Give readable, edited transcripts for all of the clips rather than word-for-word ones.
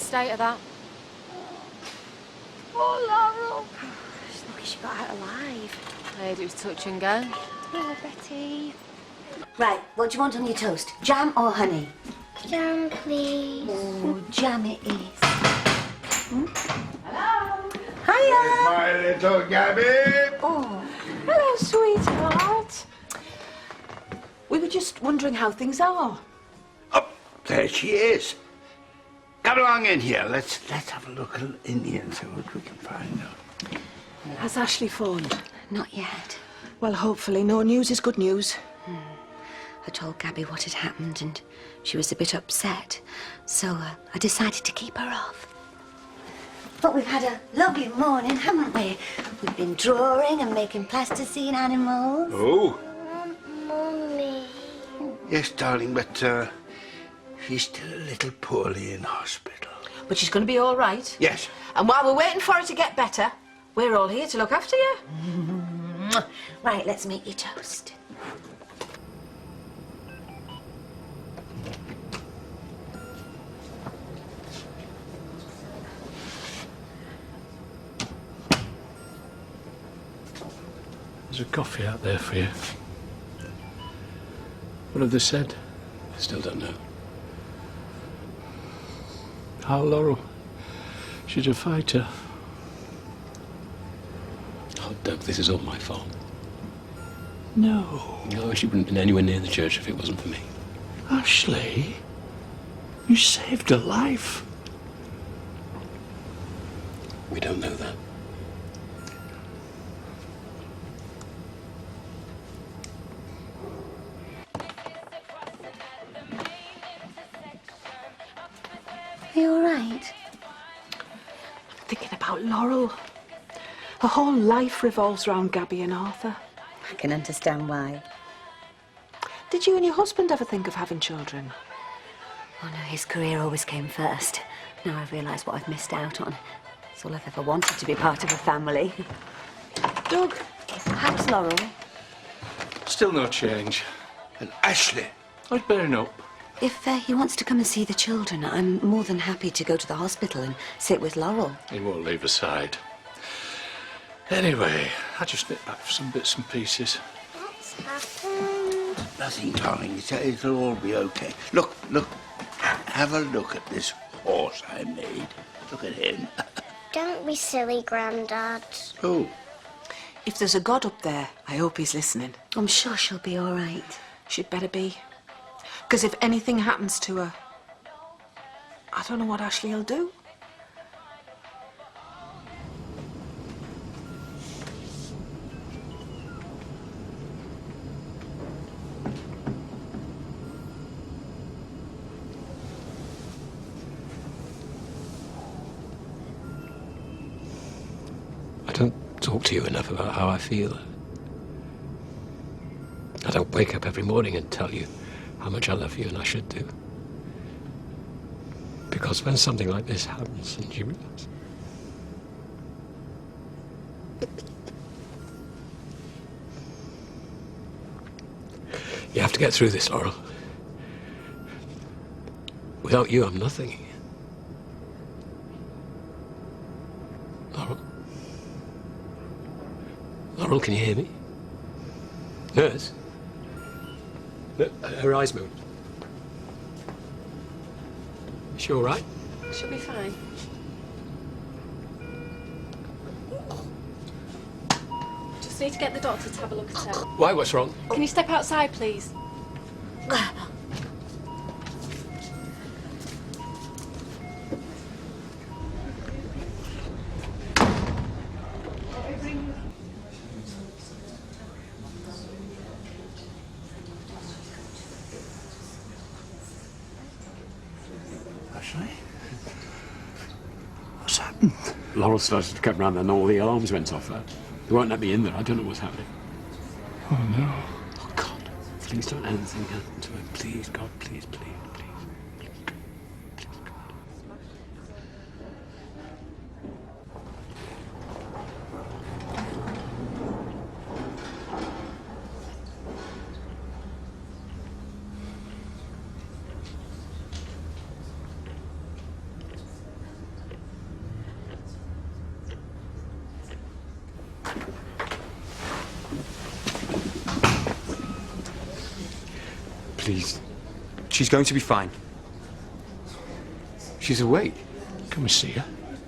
state of that. Oh, Laurel. Just lucky she got out alive. I heard it was touch and go. Oh, Betty. Right, what do you want on your toast? Jam or honey? Jam, please. Oh, jam it is. Hello. Hiya. My little Gabby. Oh, Hello, sweetheart. We were just wondering how things are. Oh, there she is. Come along in here. Let's have a look in here and see what we can find out. Has Ashley phoned? not yet. Well, hopefully no news is good news. I told Gabby what had happened and she was a bit upset, so I decided to keep her off. But we've had a lovely morning, haven't we? We've been drawing and making plasticine animals. Oh. Mummy. Yes, darling, but she's still a little poorly in hospital. But she's going to be all right. Yes. And while we're waiting for her to get better, we're all here to look after you. Right, let's make your toast. There's a coffee out there for you. What have they said? I still don't know. How, Laurel? She's a fighter. Oh, Doug, this is all my fault. No. No, she wouldn't have been anywhere near the church if it wasn't for me. Ashley, you saved her life. We don't know that. Are you all right? Thinking about Laurel. Her whole life revolves around Gabby and Arthur. I can understand why. Did you and your husband ever think of having children? Oh no, his career always came first. Now I've realised what I've missed out on. It's all I've ever wanted, to be part of a family. Doug? How's Laurel? Still no change. And Ashley. I'd bearing up. If he wants to come and see the children, I'm more than happy to go to the hospital and sit with Laurel. He won't leave her side. Anyway, I just nipped back for some bits and pieces. What's happened? Nothing, darling. It'll all be okay. Look. Have a look at this horse I made. Look at him. Don't be silly, Grandad. Oh. If there's a God up there, I hope he's listening. I'm sure she'll be all right. She'd better be. Because if anything happens to her, I don't know what Ashley will do. I don't talk to you enough about how I feel. I don't wake up every morning and tell you how much I love you, and I should do. Because when something like this happens and you realise... You have to get through this, Laurel. Without you, I'm nothing. Laurel? Laurel, can you hear me? Nurse? Her eyes moved. Is she all right? She'll be fine. Just need to get the doctor to have a look at her. Why? What's wrong? Can you step outside, please? Ashley? What's happened? Laurel started to come round and all the alarms went off. They won't let me in there. I don't know what's happening. Oh, no. Oh, God. Please don't let anything happen to her. Please, God, please, please, please. Please. She's going to be fine. She's awake. Can we see her?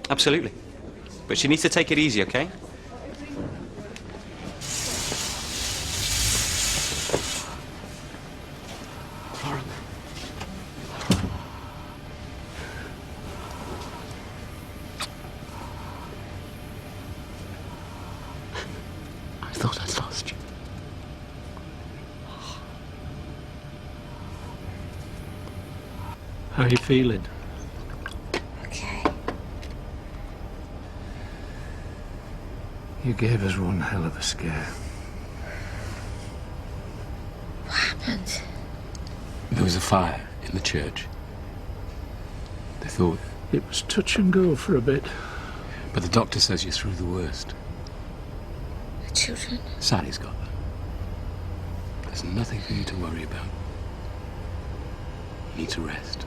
Absolutely. But she needs to take it easy, okay? Lauren. I thought I'd lost you. How are you feeling? Okay. You gave us one hell of a scare. What happened? There was a fire in the church. They thought... It was touch and go for a bit. But the doctor says you're through the worst. The children? Sally's got them. There's nothing for you to worry about. You need to rest.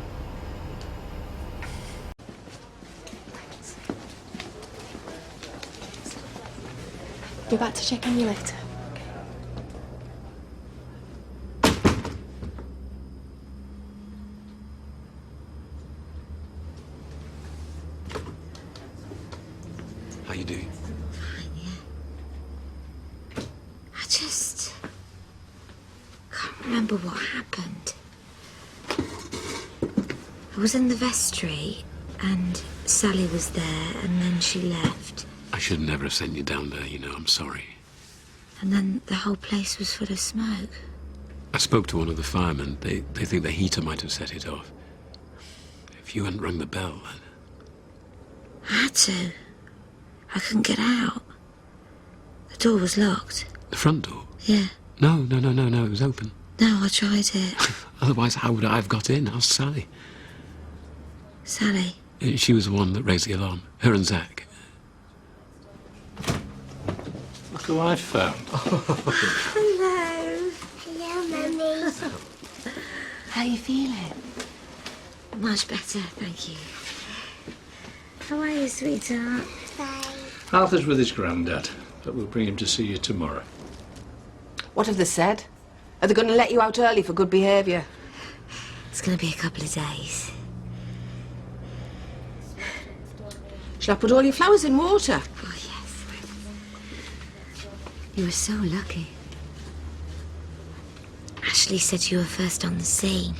Be back to check on you later. How you doing? I just can't remember what happened. I was in the vestry and Sally was there and then she left. I should never have sent you down there, you know, I'm sorry. And then the whole place was full of smoke. I spoke to one of the firemen. They think the heater might have set it off. If you hadn't rung the bell, then... I had to. I couldn't get out. The door was locked. The front door? Yeah. No, it was open. No, I tried it. Otherwise, how would I have got in? How's Sally? Sally. She was the one that raised the alarm. Her and Zach. Look who I found. Hello. Hello, Mummy. How are you feeling? Much better, thank you. How are you, sweetheart? Fine. Arthur's with his granddad, but we'll bring him to see you tomorrow. What have they said? Are they going to let you out early for good behaviour? It's going to be a couple of days. Shall I put all your flowers in water? Oh, yes. You were so lucky. Ashley said you were first on the scene.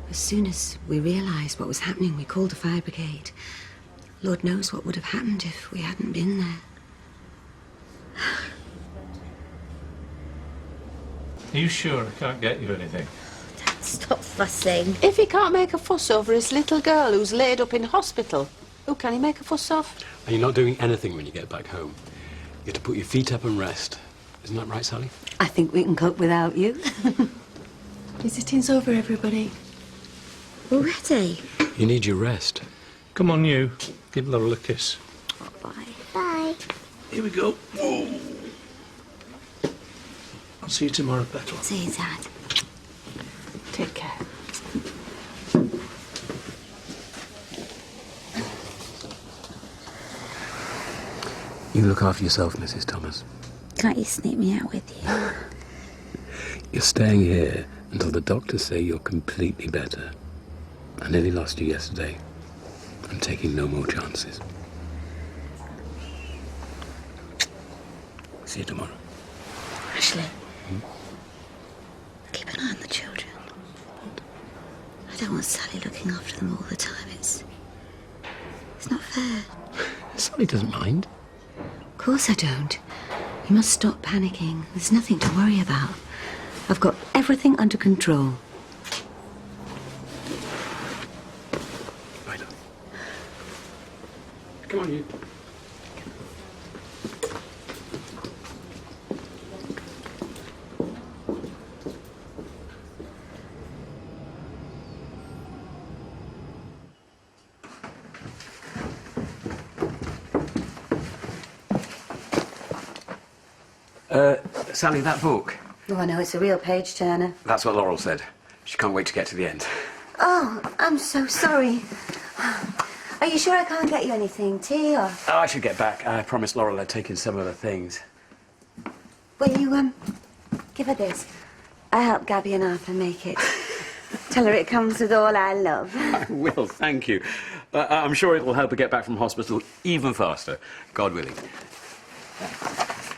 As soon as we realised what was happening, we called the fire brigade. Lord knows what would have happened if we hadn't been there. Are you sure I can't get you anything? Dad, stop fussing. If he can't make a fuss over his little girl who's laid up in hospital, who can he make a fuss of? And you're not doing anything when you get back home. You have to put your feet up and rest. Isn't that right, Sally? I think we can cope without you. Visiting's over, everybody. Already? You need your rest. Come on, you. Give Laurel a kiss. Oh, bye. Bye. Here we go. Whoa. I'll see you tomorrow, Petal. See you, Dad. Take care. You look after yourself, Mrs. Thomas. Can't you sneak me out with you? You're staying here until the doctors say you're completely better. I nearly lost you yesterday. I'm taking no more chances. See you tomorrow. Ashley. Keep an eye on the children. I don't want Sally looking after them all the time. It's not fair. Sally doesn't mind. Of course I don't. You must stop panicking. There's nothing to worry about. I've got everything under control. Right on. Come on, you. Sally, that book. Oh, I know, it's a real page-turner. That's what Laurel said. She can't wait to get to the end. Oh, I'm so sorry. Are you sure I can't get you anything? Tea or... Oh, I should get back. I promised Laurel I'd taken some of the things. Will you, give her this? I helped Gabby and Arthur make it. Tell her it comes with all our love. I will, thank you. I'm sure it will help her get back from hospital even faster, God willing.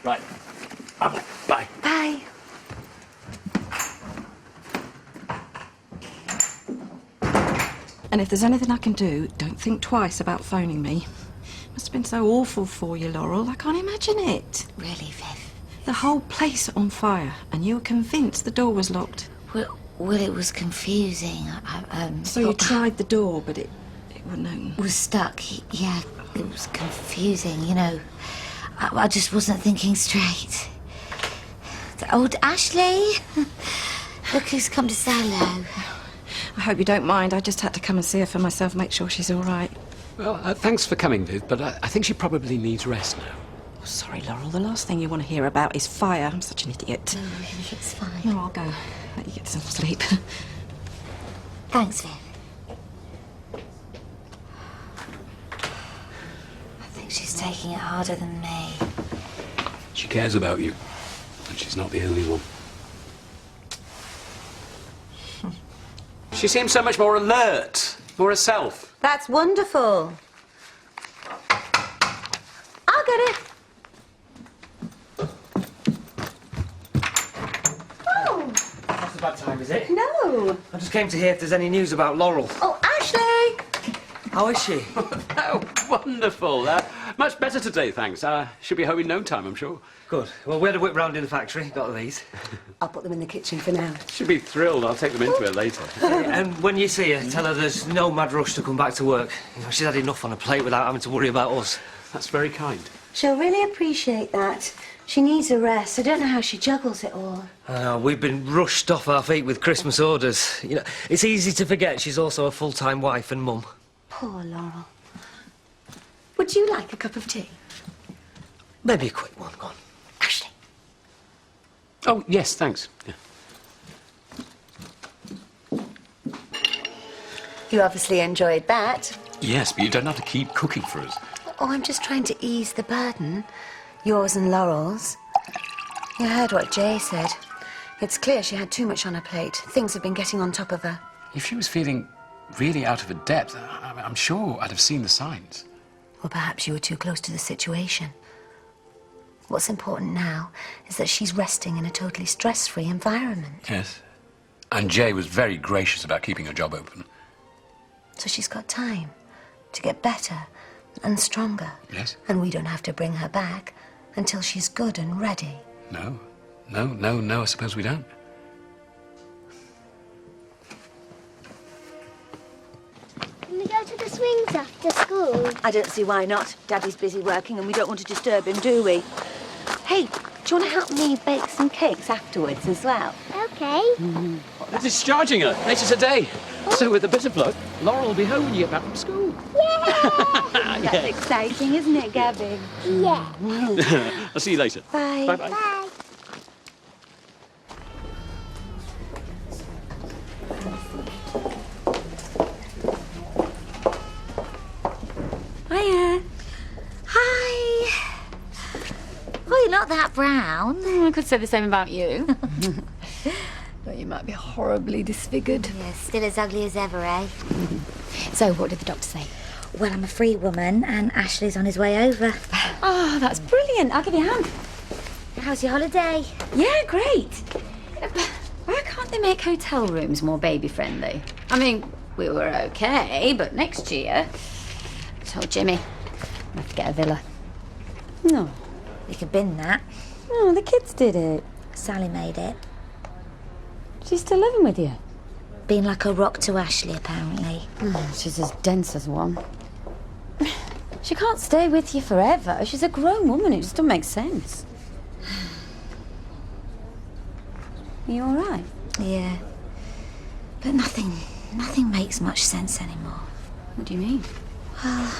Right. Bye. Bye. And if there's anything I can do, don't think twice about phoning me. Must have been so awful for you, Laurel. I can't imagine it. Really, Viv? The whole place on fire, and you were convinced the door was locked. Well, it was confusing. So you tried the door, but it wouldn't open. Was stuck. Yeah, it was confusing, you know. I just wasn't thinking straight. Old Ashley. Look who's come to say hello. I hope you don't mind. I just had to come and see her for myself, make sure she's all right. Well, thanks for coming, Viv, but I think she probably needs rest now. Oh, sorry, Laurel. The last thing you want to hear about is fire. I'm such an idiot. No, it's fine. No, I'll go. Let you get some sleep. Thanks, Viv. I think she's taking it harder than me. She cares about you, and she's not the only one. She seems so much more alert, more herself. That's wonderful. I'll get it. Oh. That's a bad time, is it? No. I just came to hear if there's any news about Laurel. Oh, Ashley! How is she? Oh, wonderful. Much better today, thanks. She'll be home in no time, I'm sure. Good. Well, we had a whip round in the factory. Got these. I'll put them in the kitchen for now. She'll be thrilled. I'll take them into her later. And when you see her, tell her there's no mad rush to come back to work. You know, she's had enough on her plate without having to worry about us. That's very kind. She'll really appreciate that. She needs a rest. I don't know how she juggles it all. We've been rushed off our feet with Christmas orders. You know, it's easy to forget she's also a full-time wife and mum. Poor Laurel. Would you like a cup of tea? Maybe a quick one, go on. Ashley. Oh, yes, thanks. Yeah. You obviously enjoyed that. Yes, but you don't have to keep cooking for us. Oh, I'm just trying to ease the burden. Yours and Laurel's. You heard what Jay said. It's clear she had too much on her plate. Things have been getting on top of her. If she was feeling really out of her depth, I'm sure I'd have seen the signs. Or perhaps you were too close to the situation. What's important now is that she's resting in a totally stress-free environment. Yes. And Jay was very gracious about keeping her job open. So she's got time to get better and stronger. Yes. And we don't have to bring her back until she's good and ready. No, I suppose we don't. Can we go to the swings after school? I don't see why not. Daddy's busy working and we don't want to disturb him, do we? Hey, do you want to help me bake some cakes afterwards as well? Okay. They're discharging her later today. So with a bit of luck, Laurel will be home when you get back from school. That's exciting, isn't it, Gabby? Yeah. I'll see you later. Bye. Bye-bye. Bye. Hiya. Hi. Oh, you're not that brown. I could say the same about you. But you might be horribly disfigured. Yeah, still as ugly as ever, eh? So, what did the doctor say? Well, I'm a free woman and Ashley's on his way over. Oh, that's brilliant. I'll give you a hand. How's your holiday? Yeah, great. Why can't they make hotel rooms more baby-friendly? I mean, we were okay, but next year... I told Jimmy I have to get a villa. No. We could bin that. Oh, the kids did it. Sally made it. She's still living with you? Been like a rock to Ashley, apparently. She's as dense as one. She can't stay with you forever. She's a grown woman. It just doesn't make sense. Are you all right? Yeah. But nothing makes much sense anymore. What do you mean? Well,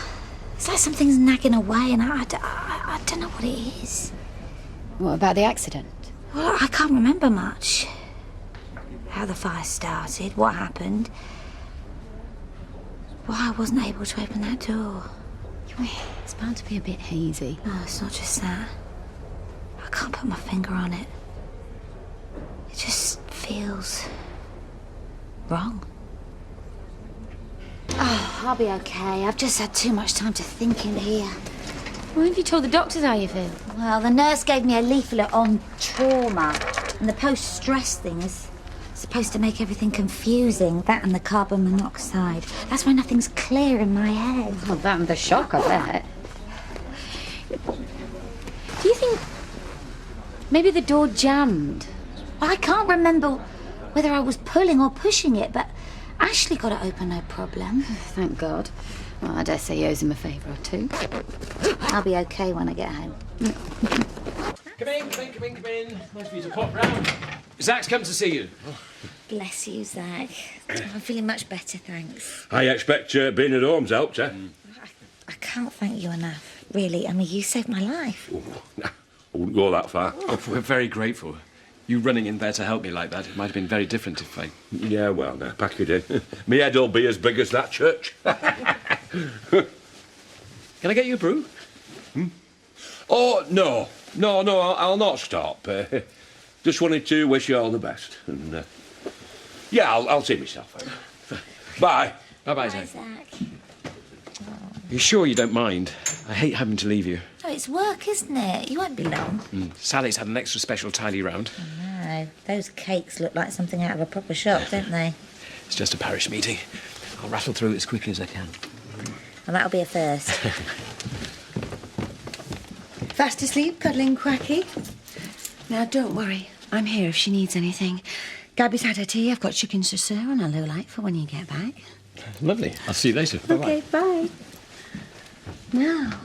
it's like something's nagging away and I don't know what it is. What about the accident? Well, I can't remember much. How the fire started, what happened. Why I wasn't able to open that door. It's bound to be a bit hazy. No, it's not just that. I can't put my finger on it. It just feels wrong. Oh, I'll be okay. I've just had too much time to think in here. why have you told the doctors how you feel? Well, the nurse gave me a leaflet on trauma, and the post-stress thing is supposed to make everything confusing, that and the carbon monoxide. That's why nothing's clear in my head. Well, that and the shock, I bet. Do you think maybe the door jammed? Well, I can't remember whether I was pulling or pushing it, but Ashley got it open no problem. Thank God. Well, I dare say he owes him a favour or two. I'll be okay when I get home. Come in. Nice for you to pop round. Zach's come to see you. Bless you, Zach. I'm feeling much better, thanks. I expect being at home's helped, eh? I can't thank you enough, really. I mean, you saved my life. I wouldn't go that far. Oh, we're very grateful. You running in there to help me like that, it might have been very different if I... Yeah, well, now, pack it in. Me head'll be as big as that church. Can I get you a brew? Oh, no, I'll not stop. Just wanted to wish you all the best. And, yeah, I'll see myself out. Bye. Bye-bye, Bye, Zach. Zach. Are you sure you don't mind? I hate having to leave you. Oh, it's work, isn't it? You won't be long. Sally's had an extra special tidy round. No, those cakes look like something out of a proper shop, don't they? It's just a parish meeting. I'll rattle through it as quickly as I can. Well, that'll be a first. Fast asleep, cuddling Quacky? Now, don't worry. I'm here if she needs anything. Gabby's had her tea. I've got chicken chasseur and a low light for when you get back. Lovely. I'll see you later. Bye-bye. Okay, bye. Now,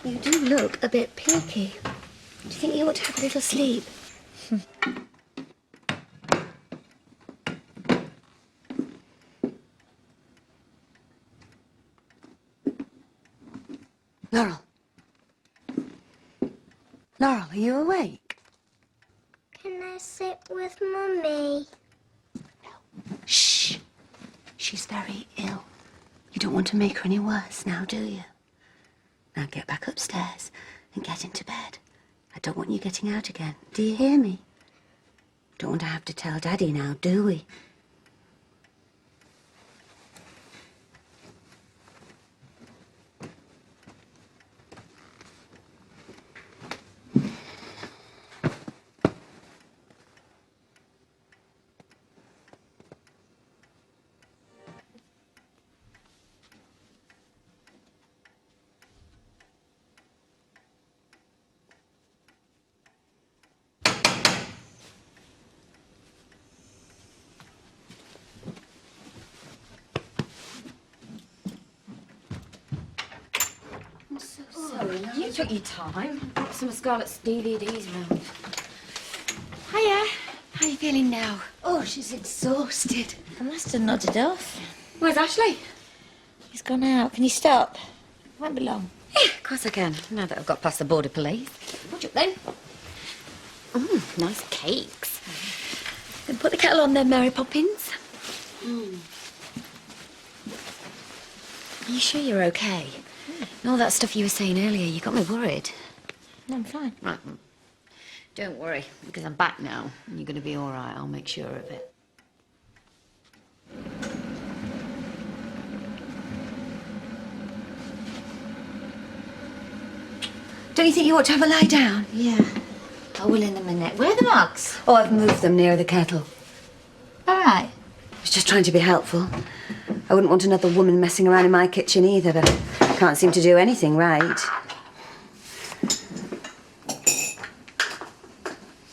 you do look a bit peaky. Do you think you ought to have a little sleep? Laurel. Laurel, are you awake? Can I sit with Mummy? Shh. She's very ill. You don't want to make her any worse now, do you? Now get back upstairs and get into bed. I don't want you getting out again. Do you hear me? Don't want to have to tell Daddy now, do we? You took your time. Got some of Scarlett's DVDs round. Hiya. How are you feeling now? Oh, she's exhausted. I must have nodded off. Where's Ashley? He's gone out. Can you stop? Won't be long. Yeah, of course I can. Now that I've got past the border police. Watch up then. Nice cakes. Then put the kettle on then, Mary Poppins. Are you sure you're okay? And all that stuff you were saying earlier, you got me worried. No, I'm fine. Right. Don't worry, because I'm back now, and you're going to be all right. I'll make sure of it. Don't you think you ought to have a lie down? Yeah. I will in a minute. Where are the mugs? Oh, I've moved them near the kettle. All right. I was just trying to be helpful. I wouldn't want another woman messing around in my kitchen either, but I can't seem to do anything right.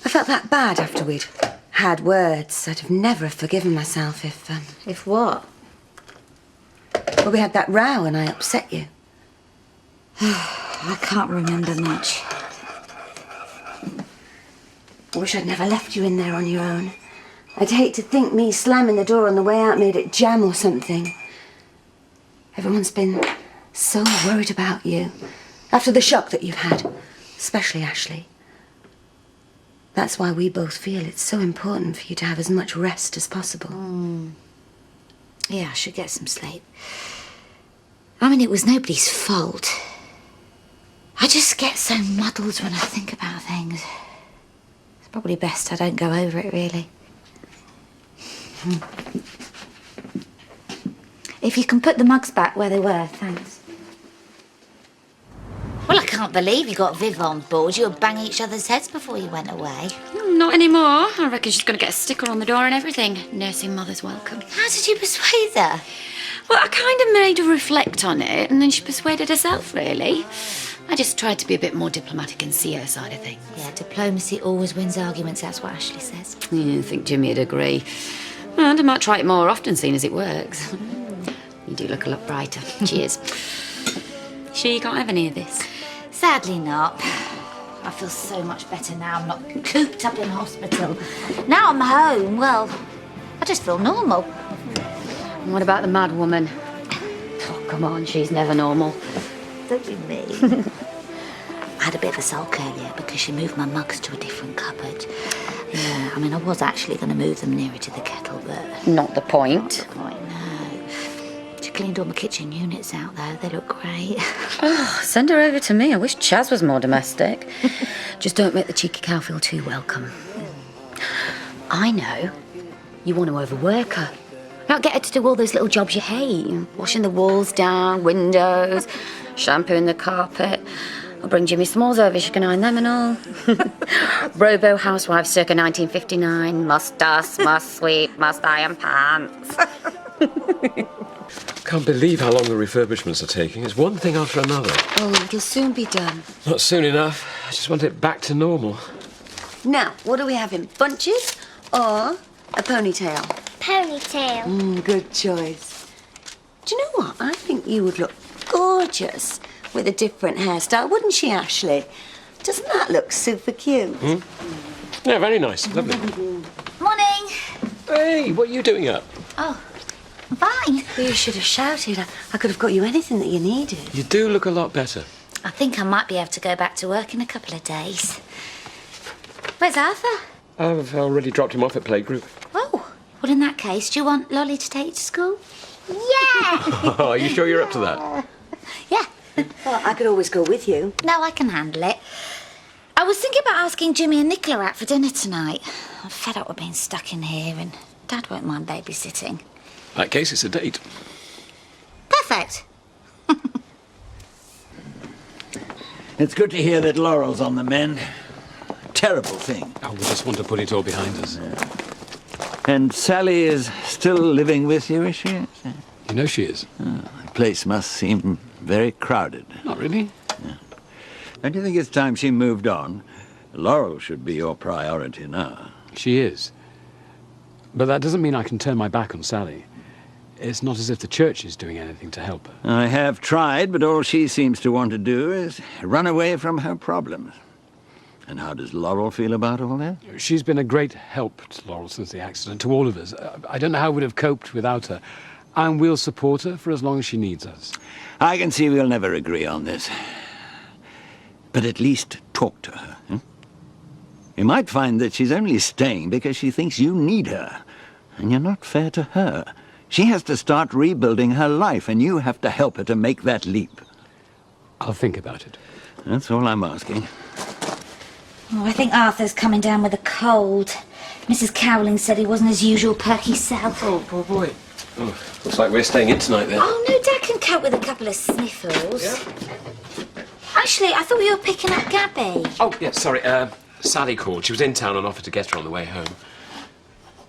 I felt that bad after we'd had words. I'd have never forgiven myself if... If what? Well, we had that row and I upset you. I can't remember much. I wish I'd never left you in there on your own. I'd hate to think me slamming the door on the way out made it jam or something. Everyone's been so worried about you. After the shock that you've had. Especially Ashley. That's why we both feel it's so important for you to have as much rest as possible. Yeah, I should get some sleep. I mean, it was nobody's fault. I just get so muddled when I think about things. It's probably best I don't go over it, really. If you can put the mugs back where they were, thanks. Well, I can't believe you got Viv on board. You were banging each other's heads before you went away. Not anymore. I reckon she's going to get a sticker on the door and everything. Nursing mother's welcome. How did you persuade her? Well, I kind of made her reflect on it, and then she persuaded herself, really. I just tried to be a bit more diplomatic and see her side of things. Yeah, diplomacy always wins arguments, that's what Ashley says. Yeah, I think Jimmy'd agree. And I might try it more often, seeing as it works. You do look a lot brighter. Cheers. Sure you can't have any of this? Sadly not. I feel so much better now. I'm not cooped up in hospital. Now I'm home, well, I just feel normal. And what about the mad woman? Oh, come on, she's never normal. Don't be mean. I had a bit of a sulk earlier because she moved my mugs to a different cupboard. Yeah, I mean, I was actually going to move them nearer to the kettle, but... Not the point. Not the point, no. She cleaned all my kitchen units out, though. They look great. Oh, send her over to me. I wish Chaz was more domestic. Just don't make the cheeky cow feel too welcome. I know. You want to overwork her. Now get her to do all those little jobs you hate. Washing the walls down, windows, shampooing the carpet. I'll bring Jimmy Smalls over, she can iron them and all. Robo housewife circa 1959. Must dust, must sweep, must iron pants. Can't believe how long the refurbishments are taking. It's one thing after another. Oh, it'll soon be done. Not soon enough. I just want it back to normal. Now, what are we having? Bunches or a ponytail? Ponytail. Good choice. Do you know what? I think you would look gorgeous with a different hairstyle, wouldn't she, Ashley? Doesn't that look super cute? Yeah, very nice. Lovely. Morning. Hey, what are you doing up? Oh, fine. You should have shouted. I could have got you anything that you needed. You do look a lot better. I think I might be able to go back to work in a couple of days. Where's Arthur? I've already dropped him off at playgroup. Oh, well, in that case, do you want Lolly to take you to school? Yeah! Are you sure you're up to that? Yeah. Well, I could always go with you. No, I can handle it. I was thinking about asking Jimmy and Nicola out for dinner tonight. I'm fed up with being stuck in here, and Dad won't mind babysitting. In that case, it's a date. Perfect. It's good to hear that Laurel's on the mend. Terrible thing. Oh, we just want to put it all behind us. And Sally is still living with you, is she? You know she is. The place must seem very crowded. Not really. Don't you think it's time she moved on? Laurel should be your priority now. She is. But that doesn't mean I can turn my back on Sally. It's not as if the church is doing anything to help her. I have tried, but all she seems to want to do is run away from her problems. And how does Laurel feel about all that? She's been a great help to Laurel since the accident, to all of us. I don't know how we'd have coped without her. And we'll support her for as long as she needs us. I can see we'll never agree on this. But at least talk to her. You might find that she's only staying because she thinks you need her. And you're not fair to her. She has to start rebuilding her life, and you have to help her to make that leap. I'll think about it. That's all I'm asking. Oh, I think Arthur's coming down with a cold. Mrs. Cowling said he wasn't his usual perky self. Oh, poor boy. Oh, looks like we're staying in tonight then. Oh, no, Dad can cope with a couple of sniffles. Yeah? Actually, I thought you were picking up Gabby. Oh, yeah, sorry. Sally called. She was in town and offered to get her on the way home.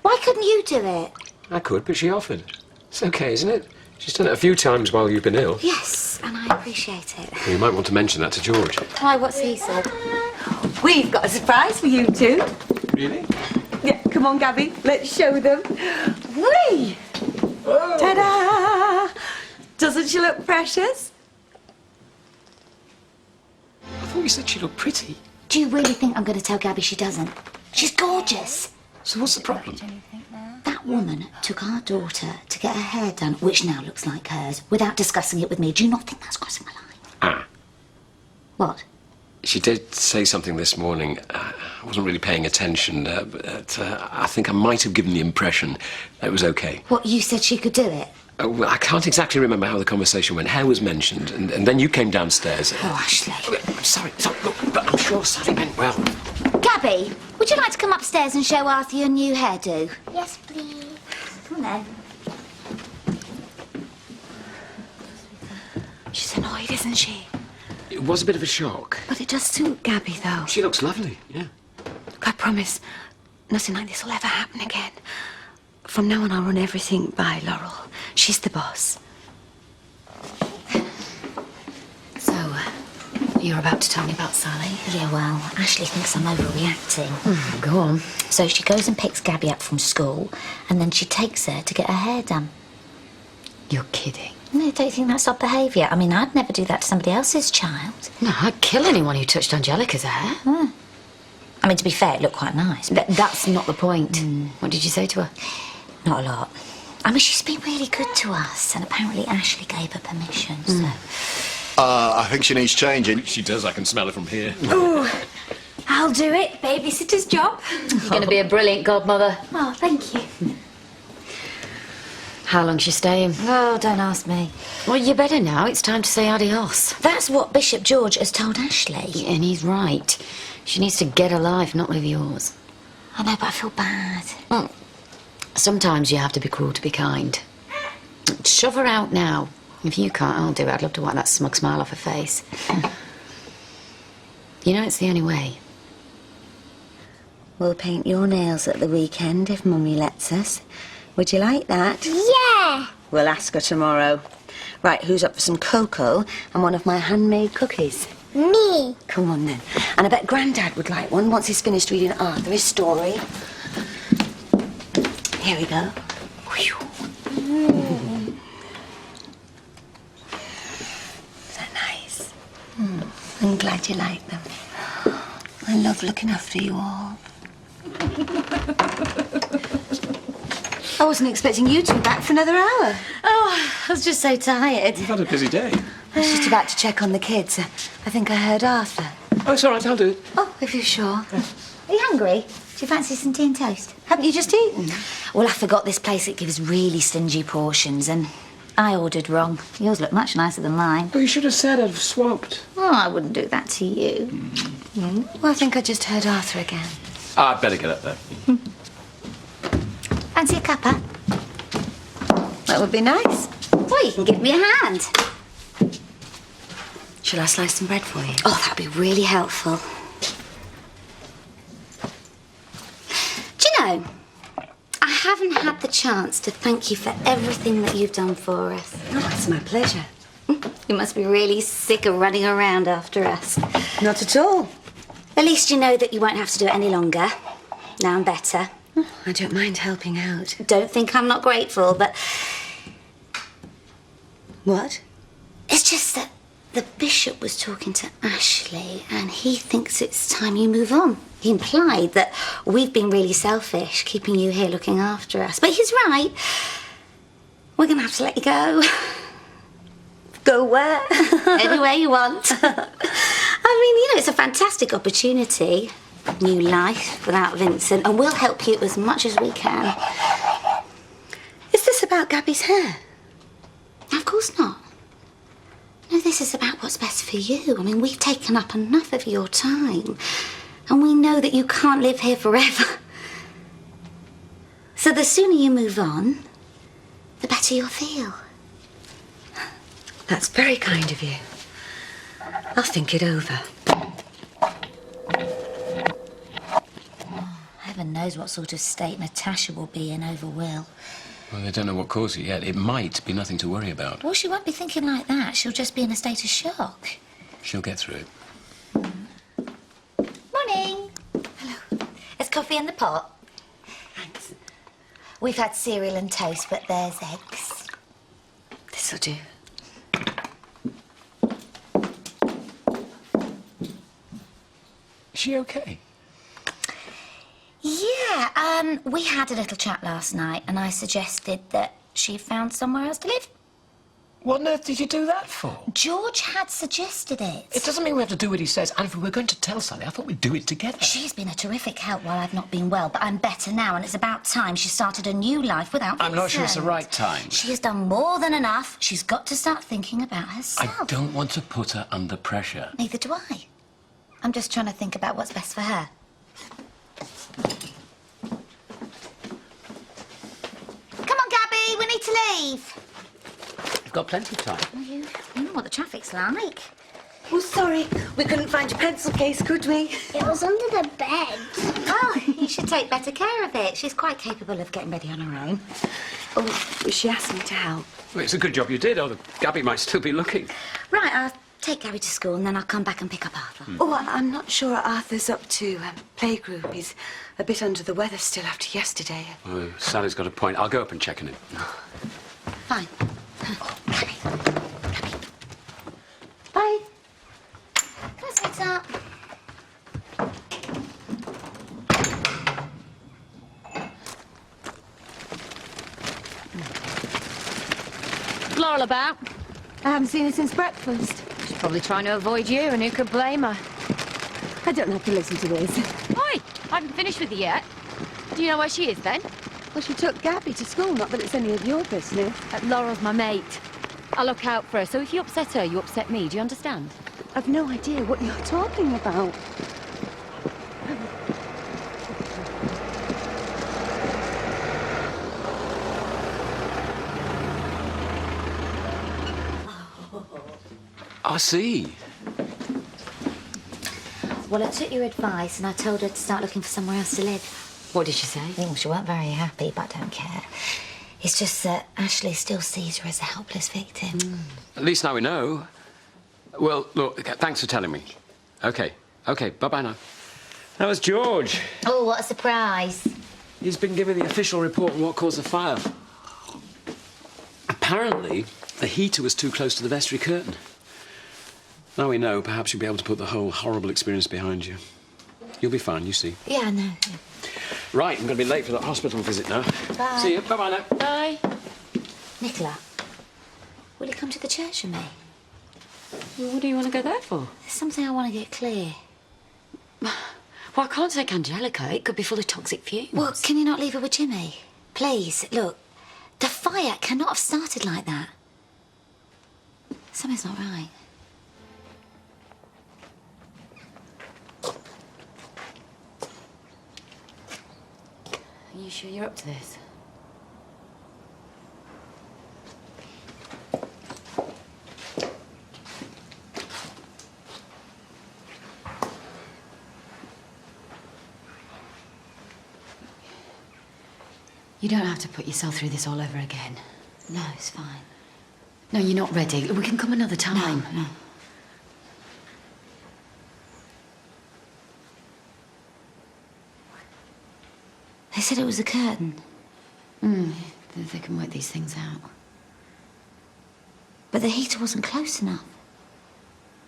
Why couldn't you do it? I could, but she offered. It's okay, isn't it? She's done it a few times while you've been ill. Yes, and I appreciate it. Well, you might want to mention that to George. Why, what's he said? We've got a surprise for you two. Really? Yeah, come on, Gabby. Let's show them. Whee! Oh. Ta-da! Doesn't she look precious? I thought you said she looked pretty. Do you really think I'm going to tell Gabby she doesn't? She's gorgeous. So what's the problem? That woman took our daughter to get her hair done, which now looks like hers, without discussing it with me. Do you not think that's crossing the line? Ah. What? She did say something this morning. I wasn't really paying attention, but I think I might have given the impression that it was okay. What, you said she could do it? Well, I can't exactly remember how the conversation went. Hair was mentioned, and then you came downstairs. Oh, Ashley. I'm sorry, look, but I'm sure Sally meant well. Gabby, would you like to come upstairs and show Arthur your new hairdo? Yes, please. then. She's annoyed, isn't she? It was a bit of a shock. But it does suit Gabby, though. She looks lovely, yeah. I promise nothing like this will ever happen again. From now on, I'll run everything by Laurel. She's the boss. So, you're about to tell me about Sally? Yeah, well, Ashley thinks I'm overreacting. Go on. So she goes and picks Gabby up from school, and then she takes her to get her hair done. You're kidding. No, don't you think that's odd behaviour? I mean, I'd never do that to somebody else's child. No, I'd kill anyone who touched Angelica's hair. I mean, to be fair, it looked quite nice. But That's not the point. What did you say to her? not a lot. I mean, she's been really good to us, and apparently Ashley gave her permission, so... I think she needs changing. She does, I can smell it from here. Ooh, I'll do it. Babysitter's job. You're going to be a brilliant godmother. Oh, thank you. How long's she staying? Oh, don't ask me. Well, you better now. It's time to say adios. That's what Bishop George has told Ashley. And he's right. She needs to get a life, not live yours. I know, but I feel bad. Well, sometimes you have to be cruel to be kind. Shove her out now. If you can't, I'll do it. I'd love to wipe that smug smile off her face. You know, it's the only way. We'll paint your nails at the weekend if Mummy lets us. Would you like that? Yeah. We'll ask her tomorrow. Right, who's up for some cocoa and one of my handmade cookies? Me. Come on then. And I bet Grandad would like one once he's finished reading Arthur his story. Here we go. Is that nice? I'm glad you like them. I love looking after you all. I wasn't expecting you to be back for another hour. Oh, I was just so tired. You've had a busy day. I was just about to check on the kids. I think I heard Arthur. Oh, it's all right, I'll do it. Oh, if you're sure. Are you hungry? Do you fancy some tea and toast? Haven't you just eaten? Well, I forgot this place that gives really stingy portions, and I ordered wrong. Yours look much nicer than mine. Oh, you should have said I'd have swapped. Oh, I wouldn't do that to you. Well, I think I just heard Arthur again. I'd better get up there. Fancy a cuppa? That would be nice. Well, you can give me a hand. Shall I slice some bread for you? Oh, that'd be really helpful. Do you know, I haven't had the chance to thank you for everything that you've done for us. Oh, it's my pleasure. You must be really sick of running around after us. Not at all. At least you know that you won't have to do it any longer. Now I'm better. I don't mind helping out. Don't think I'm not grateful, but What? it's just that the bishop was talking to Ashley and he thinks it's time you move on. He implied that we've been really selfish, keeping you here looking after us. But he's right. We're going to have to let you go. Go where? Anywhere you want. I mean, you know, it's a fantastic opportunity. New life without Vincent, and we'll help you as much as we can. Is this about Gabby's hair? Of course not. No, this is about what's best for you. I mean, we've taken up enough of your time, and we know that you can't live here forever. So the sooner you move on, the better you'll feel. That's very kind of you. I'll think it over. Heaven knows what sort of state Natasha will be in over Will. Well, they don't know what caused it yet. It might be nothing to worry about. Well, she won't be thinking like that. She'll just be in a state of shock. She'll get through it. Morning. Hello. There's coffee in the pot. Thanks. We've had cereal and toast, but there's eggs. This'll do. Is she okay? Yeah, we had a little chat last night, and I suggested that she found somewhere else to live. What on earth did you do that for? George had suggested it. It doesn't mean we have to do what he says. And if we were going to tell Sally, I thought we'd do it together. She's been a terrific help while I've not been well, but I'm better now, and it's about time she started a new life without I'm not sure it's the Vincent. right time. She has done more than enough. She's got to start thinking about herself. I don't want to put her under pressure. Neither do I. I'm just trying to think about what's best for her. Come on, Steve! You've got plenty of time. You know what the traffic's like. Oh, sorry. We couldn't find your pencil case, could we? It was under the bed. Oh, you should take better care of it. She's quite capable of getting ready on her own. Oh, she asked me to help. Well, it's a good job you did, or Gabby might still be looking. Right, I'll take Gabby to school and then I'll come back and pick up Arthur. Oh, I'm not sure Arthur's up to playgroup. He's a bit under the weather still after yesterday. Oh, Sally's got a point. I'll go up and check on him. Fine. Oh, Gabby. Bye. Come on, sweetheart. Laurel about? I haven't seen her since breakfast. She's probably trying to avoid you, and who could blame her? I don't have to listen to this. Oi, I haven't finished with you yet. Do you know where she is, then? Well, she took Gabby to school, not that it's any of your business. Laurel's my mate. I look out for her, so if you upset her, you upset me. Do you understand? I've no idea what you're talking about. I see. Well, I took your advice and I told her to start looking for somewhere else to live. What did she say? Well, she weren't very happy, but I don't care. It's just that Ashley still sees her as a helpless victim. At least now we know. Well, look, thanks for telling me. OK, bye-bye now. That was George. Oh, what a surprise. He's been given the official report on what caused the fire. Apparently, the heater was too close to the vestry curtain. Now we know, perhaps you'll be able to put the whole horrible experience behind you. You'll be fine, you see. Yeah, I know. Right, I'm going to be late for that hospital visit now. Bye. See you. Bye-bye now. Bye. Nicola, will you come to the church with me? Well, what do you want to go there for? There's something I want to get clear. Well, I can't take Angelica. It could be full of toxic fumes. Well, can you not leave her with Jimmy? Please, look, the fire cannot have started like that. Something's not right. Are you sure you're up to this? You don't have to put yourself through this all over again. No, it's fine. No, you're not ready. We can come another time. No. They said it was a curtain. They can work these things out. But the heater wasn't close enough.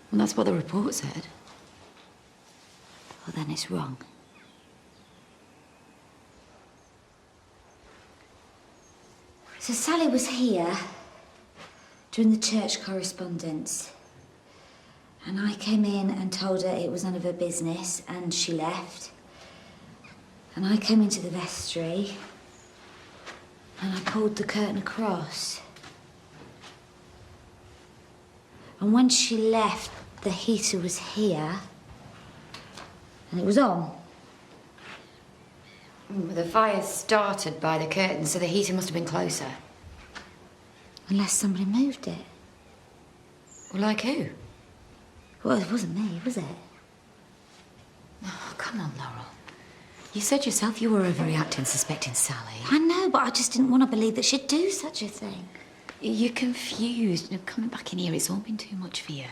Well, that's what the report said. Well, then it's wrong. So Sally was here during the church correspondence. And I came in and told her it was none of her business, and she left. And I came into the vestry, and I pulled the curtain across. And when she left, the heater was here, and it was on. The fire started by the curtain, so the heater must have been closer. Unless somebody moved it. Well, like who? Well, it wasn't me, was it? Oh, come on, Laurel. You said yourself you were overreacting, suspecting Sally. I know, but I just didn't want to believe that she'd do such a thing. You're confused. Coming back in here, it's all been too much for you.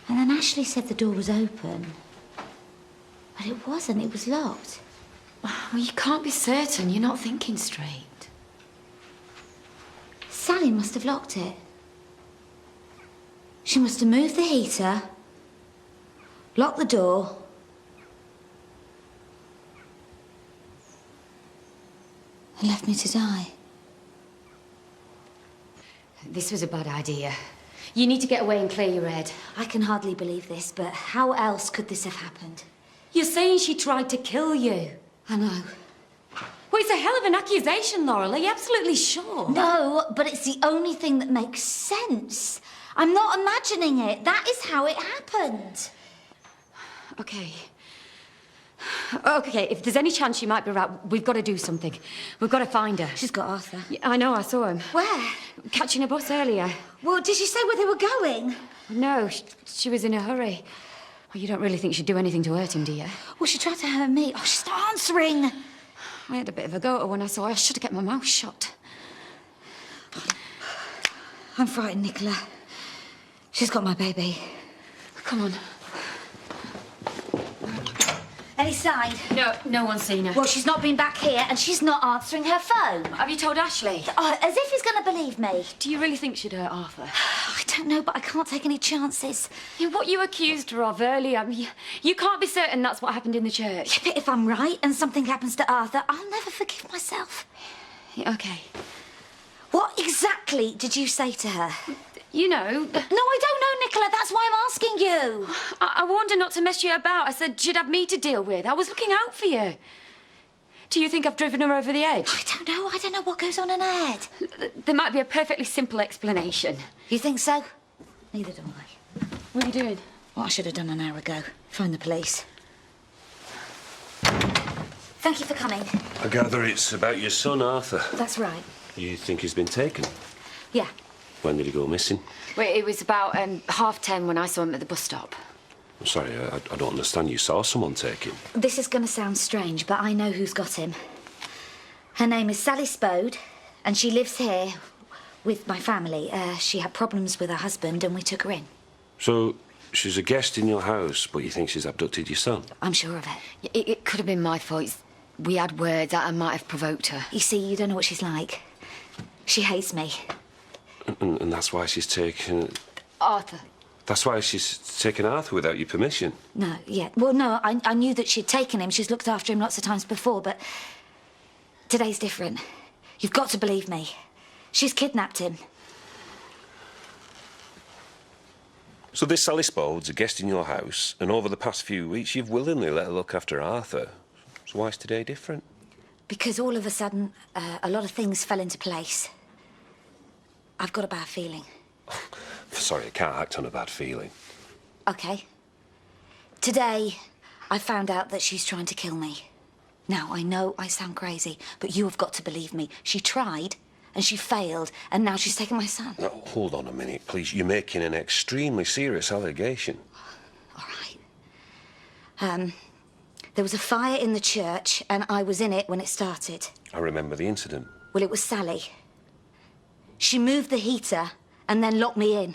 And then Ashley said the door was open. But it wasn't, it was locked. Well, you can't be certain. You're not thinking straight. Sally must have locked it. She must have moved the heater, locked the door, and left me to die. This was a bad idea. You need to get away and clear your head. I can hardly believe this, but how else could this have happened? You're saying she tried to kill you. I know. Well, it's a hell of an accusation, Laurel. Are you absolutely sure? No, but it's the only thing that makes sense. I'm not imagining it. That is how it happened. Okay. Okay, if there's any chance she might be right, we've got to do something. We've got to find her. She's got Arthur. Yeah, I know, I saw him. Where? Catching a bus earlier. Well, did she say where they were going? No, she was in a hurry. Well, you don't really think she'd do anything to hurt him, do you? Well, she tried to hurt me. Oh, she's not answering. I had a bit of a go at her when I saw her. I should have kept my mouth shut. I'm frightened, Nicola. She's got my baby. Come on. Any sign? No, no one's seen her. Well, she's not been back here and she's not answering her phone. Have you told Ashley? Oh, as if he's going to believe me. Do you really think she'd hurt Arthur? I don't know, but I can't take any chances. Yeah, what you accused her of earlier, I mean, you can't be certain that's what happened in the church. Yeah, but if I'm right and something happens to Arthur, I'll never forgive myself. Yeah, okay. What exactly did you say to her? You know... No, I don't know, Nicola. That's why I'm asking you. I warned her not to mess you about. I said she'd have me to deal with. I was looking out for you. Do you think I've driven her over the edge? I don't know. I don't know what goes on in her head. There might be a perfectly simple explanation. You think so? Neither do I. What are you doing? What I should have done an hour ago. Phone the police. Thank you for coming. I gather it's about your son, Arthur. That's right. You think he's been taken? Yeah. When did he go missing? Well, it was about 10:30 when I saw him at the bus stop. I'm sorry, I don't understand. You saw someone take him. This is going to sound strange, but I know who's got him. Her name is Sally Spode, and she lives here with my family. She had problems with her husband, and we took her in. So, she's a guest in your house, but you think she's abducted your son? I'm sure of it. It could have been my fault. We had words. I might have provoked her. You see, you don't know what she's like. She hates me. And that's why she's taken... Arthur. That's why she's taken Arthur without your permission? No, yeah. Well, no, I knew that she'd taken him. She's looked after him lots of times before, but today's different. You've got to believe me. She's kidnapped him. So this Sally Spode's a guest in your house, and over the past few weeks you've willingly let her look after Arthur. So why is today different? Because all of a sudden, a lot of things fell into place. I've got a bad feeling. Sorry, I can't act on a bad feeling. Okay. Today, I found out that she's trying to kill me. Now, I know I sound crazy, but you have got to believe me. She tried, and she failed, and now she's taken my son. Now, hold on a minute, please. You're making an extremely serious allegation. All right. There was a fire in the church, and I was in it when it started. I remember the incident. Well, it was Sally. She moved the heater and then locked me in.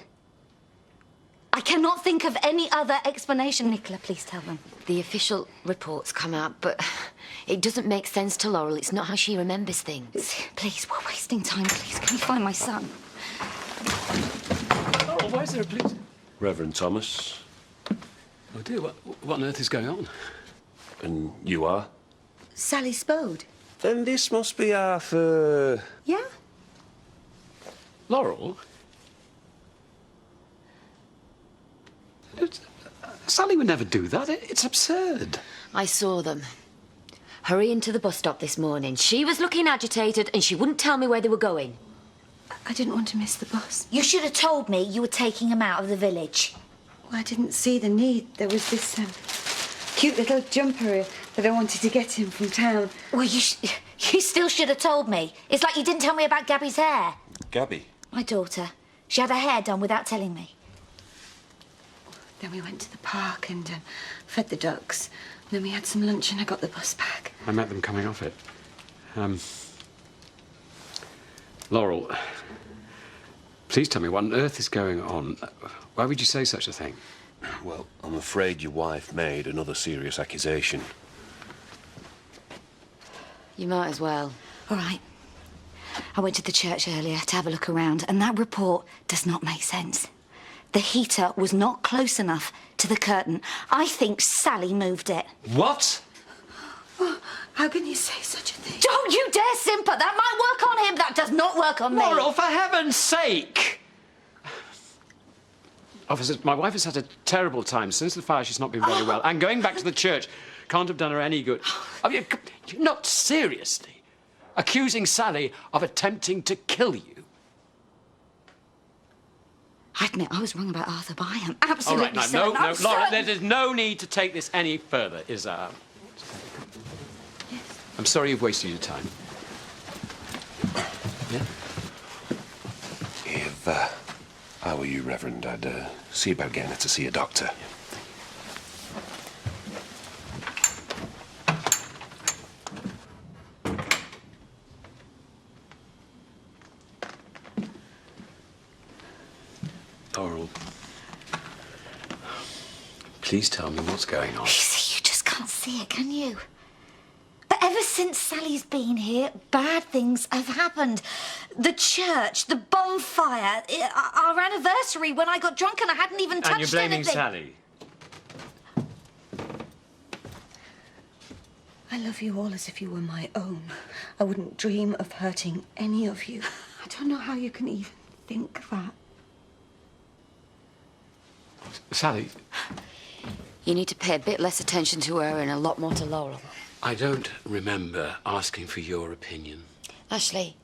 I cannot think of any other explanation. Nicola, please tell them. The official report's come out, but it doesn't make sense to Laurel. It's not how she remembers things. Please, we're wasting time. Please, can you find my son? Laurel, why is there a police... Reverend Thomas. Oh, dear, what on earth is going on? And you are? Sally Spode. Then this must be Arthur... Yeah? Laurel? Sally would never do that. It's absurd. I saw them. Hurrying to the bus stop this morning. She was looking agitated and she wouldn't tell me where they were going. I didn't want to miss the bus. You should have told me you were taking him out of the village. Well, I didn't see the need. There was this cute little jumper that I wanted to get him from town. Well, you still should have told me. It's like you didn't tell me about Gabby's hair. Gabby? My daughter. She had her hair done without telling me. Then we went to the park and fed the ducks. Then we had some lunch and I got the bus back. I met them coming off it. Laurel, please tell me what on earth is going on. Why would you say such a thing? Well, I'm afraid your wife made another serious accusation. You might as well. All right. I went to the church earlier to have a look around, and that report does not make sense. The heater was not close enough to the curtain. I think Sally moved it. What? Oh, how can you say such a thing? Don't you dare simper! That might work on him. That does not work on me. Laurel, for heaven's sake! Officers, my wife has had a terrible time. Since the fire, she's not been very well. And going back to the church can't have done her any good. I mean, you're not seriously accusing Sally of attempting to kill you? I admit I was wrong about Arthur, but I am absolutely All right, certain. no, Laura, there is no need to take this any further, is there? I'm sorry you've wasted your time. Yeah? If I were you, Reverend, I'd see about getting her to see a doctor. Laurel, please tell me what's going on. You see, you just can't see it, can you? But ever since Sally's been here, bad things have happened. The church, the bonfire, our anniversary when I got drunk and I hadn't even touched anything. And you're blaming Sally? I love you all as if you were my own. I wouldn't dream of hurting any of you. I don't know how you can even think that. Sally? You need to pay a bit less attention to her and a lot more to Laurel. I don't remember asking for your opinion. Ashley,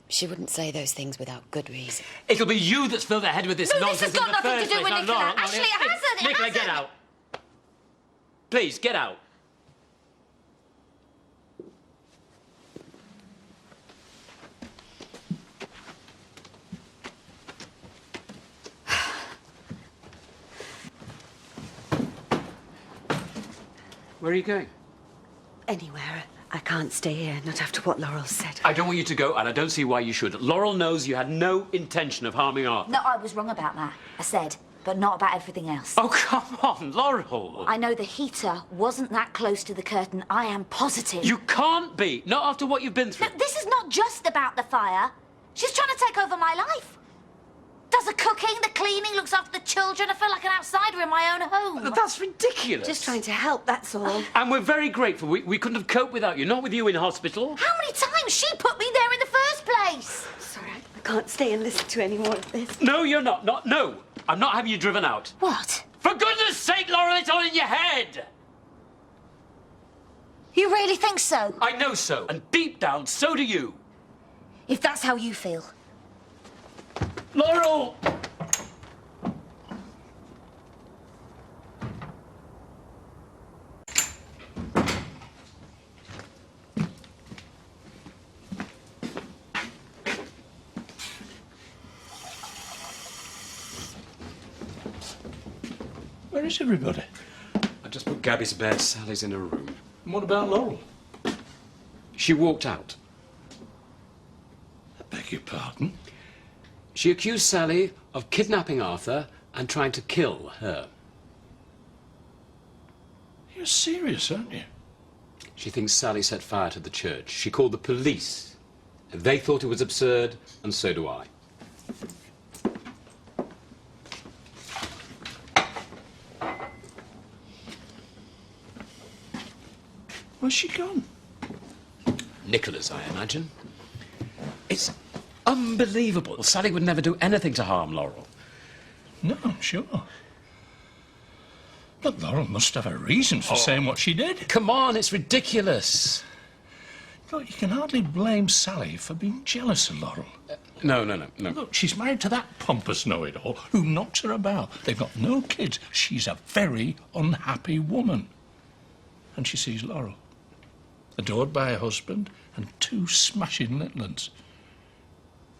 she wouldn't say those things without good reason. It'll be you that's filled her head with this nonsense This has got in the nothing first to do with place. Nicola. Laurel, Ashley, it hasn't. It Nicola, hasn't. get out. Please, get out. Where are you going? Anywhere. I can't stay here, not after what Laurel said. I don't want you to go, and I don't see why you should. Laurel knows you had no intention of harming Arthur. No, I was wrong about that. I said, but not about everything else. Oh, come on, Laurel. I know the heater wasn't that close to the curtain. I am positive. You can't be. Not after what you've been through. No, this is not just about the fire. She's trying to take over my life. Does the cooking, the cleaning, looks after the children. I feel like an outsider in my own home. That's ridiculous. Just trying to help, that's all. And we're very grateful. We couldn't have coped without you. Not with you in hospital. How many times she put me there in the first place? Sorry, I can't stay and listen to any more of this. No, you're not. No. I'm not having you driven out. What? For goodness sake, Laurel, it's all in your head. You really think so? I know so. And deep down, so do you. If that's how you feel. Laurel! Where is everybody? I just put Gabby to bed. Sally's in her room. And what about Laurel? She walked out. I beg your pardon? She accused Sally of kidnapping Arthur and trying to kill her. You're serious, aren't you? She thinks Sally set fire to the church. She called the police. They thought it was absurd, and so do I. Where's she gone? Nicola's, I imagine. It's unbelievable. Sally would never do anything to harm Laurel. No, I'm sure. But Laurel must have a reason for saying what she did. Come on, it's ridiculous. Look, you can hardly blame Sally for being jealous of Laurel. No. Look, she's married to that pompous know-it-all who knocks her about. They've got no kids. She's a very unhappy woman. And she sees Laurel, adored by her husband and two smashing little uns.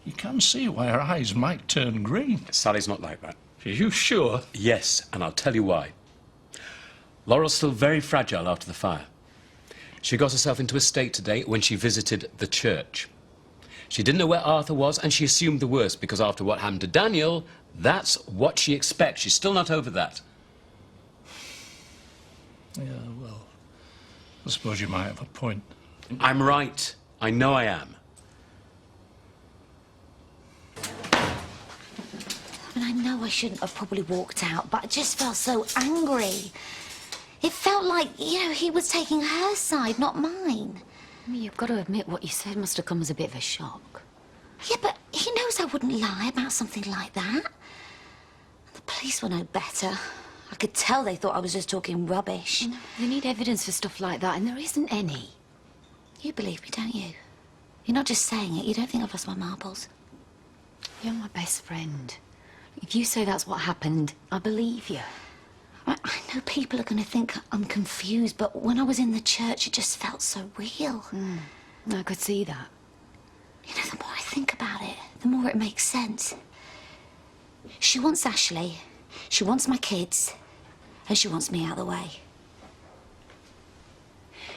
You can see why her eyes might turn green. Sally's not like that. Are you sure? Yes, and I'll tell you why. Laurel's still very fragile after the fire. She got herself into a state today when she visited the church. She didn't know where Arthur was, and she assumed the worst, because after what happened to Daniel, that's what she expects. She's still not over that. Yeah, well, I suppose you might have a point. I'm right. I know I am. I mean, I know I shouldn't have probably walked out, but I just felt so angry. It felt like, you know, he was taking her side, not mine. I mean, you've got to admit what you said must have come as a bit of a shock. Yeah, but he knows I wouldn't lie about something like that. The police were no better. I could tell they thought I was just talking rubbish. You know, they need evidence for stuff like that, and there isn't any. You believe me, don't you? You're not just saying it. You don't think I've lost my marbles. You're my best friend. If you say that's what happened, I believe you. I know people are going to think I'm confused, but when I was in the church, it just felt so real. I could see that. You know, the more I think about it, the more it makes sense. She wants Ashley, she wants my kids, and she wants me out of the way.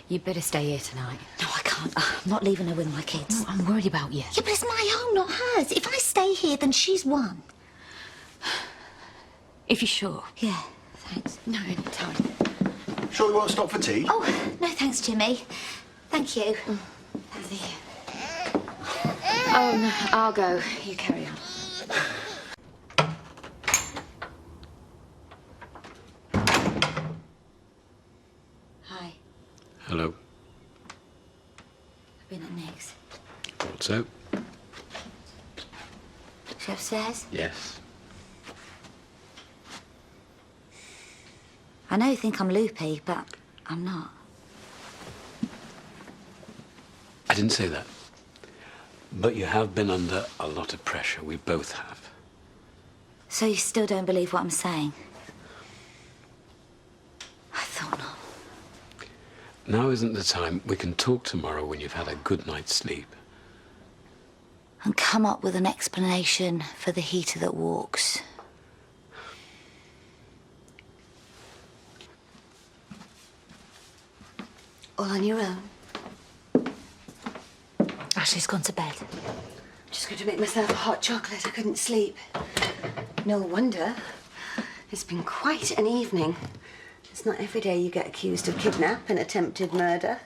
You'd better stay here tonight. No, I can't. I'm not leaving her with my kids. No, I'm worried about you. Yeah, but it's my home, not hers. If I stay here, then she's won. If you're sure. Yeah, thanks. No, any time. Sure you won't stop for tea? Oh, no thanks, Jimmy. Thank you. Oh, no, I'll go. You carry on. Hi, Hello. I've been at Nick's. What's up? She upstairs? Yes. I know you think I'm loopy, but I'm not. I didn't say that. But you have been under a lot of pressure. We both have. So you still don't believe what I'm saying? I thought not. Now isn't the time. We can talk tomorrow when you've had a good night's sleep. And come up with an explanation for the heater that walks. All on your own? Ashley's gone to bed. Just going to make myself a hot chocolate. I couldn't sleep. No wonder. It's been quite an evening. It's not every day you get accused of kidnap and attempted murder.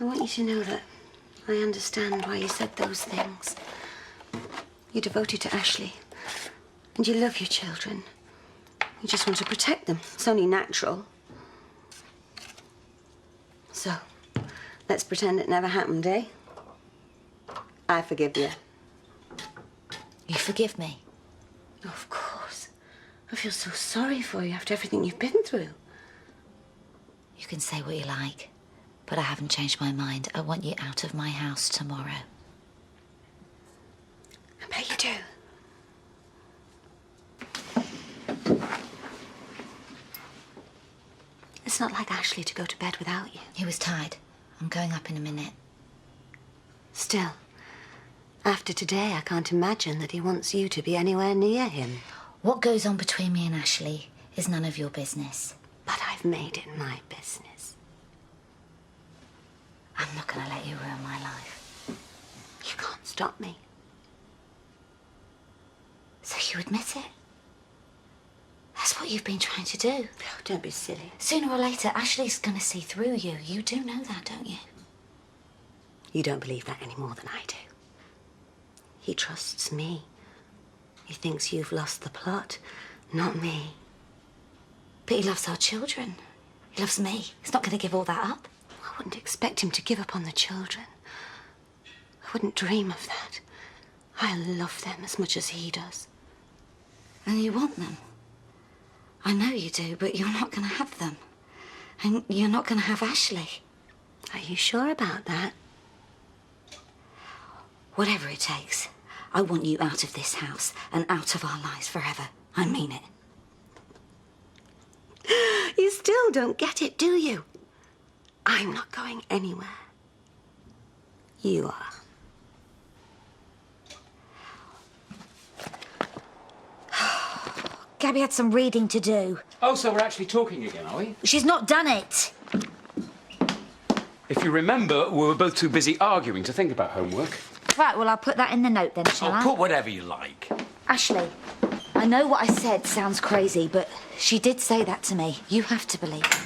I want you to know that I understand why you said those things. You're devoted to Ashley, and you love your children. You just want to protect them. It's only natural. So, let's pretend it never happened, eh? I forgive you. You forgive me? Of course. I feel so sorry for you after everything you've been through. You can say what you like, but I haven't changed my mind. I want you out of my house tomorrow. I bet you do. It's not like Ashley to go to bed without you. He was tired. I'm going up in a minute. Still, after today, I can't imagine that he wants you to be anywhere near him. What goes on between me and Ashley is none of your business. But I've made it my business. I'm not going to let you ruin my life. You can't stop me. So you admit it? That's what you've been trying to do. Oh, don't be silly. Sooner or later, Ashley's going to see through you. You do know that, don't you? You don't believe that any more than I do. He trusts me. He thinks you've lost the plot, not me. But he loves our children. He loves me. He's not going to give all that up. I wouldn't expect him to give up on the children. I wouldn't dream of that. I love them as much as he does. And you want them. I know you do, but you're not going to have them. And you're not going to have Ashley. Are you sure about that? Whatever it takes, I want you out of this house and out of our lives forever. I mean it. You still don't get it, do you? I'm not going anywhere. You are. Gabby had some reading to do. Oh, so we're actually talking again, are we? She's not done it. If you remember, we were both too busy arguing to think about homework. Right, well, I'll put that in the note then, shall I? Put whatever you like. Ashley, I know what I said sounds crazy, but she did say that to me. You have to believe it.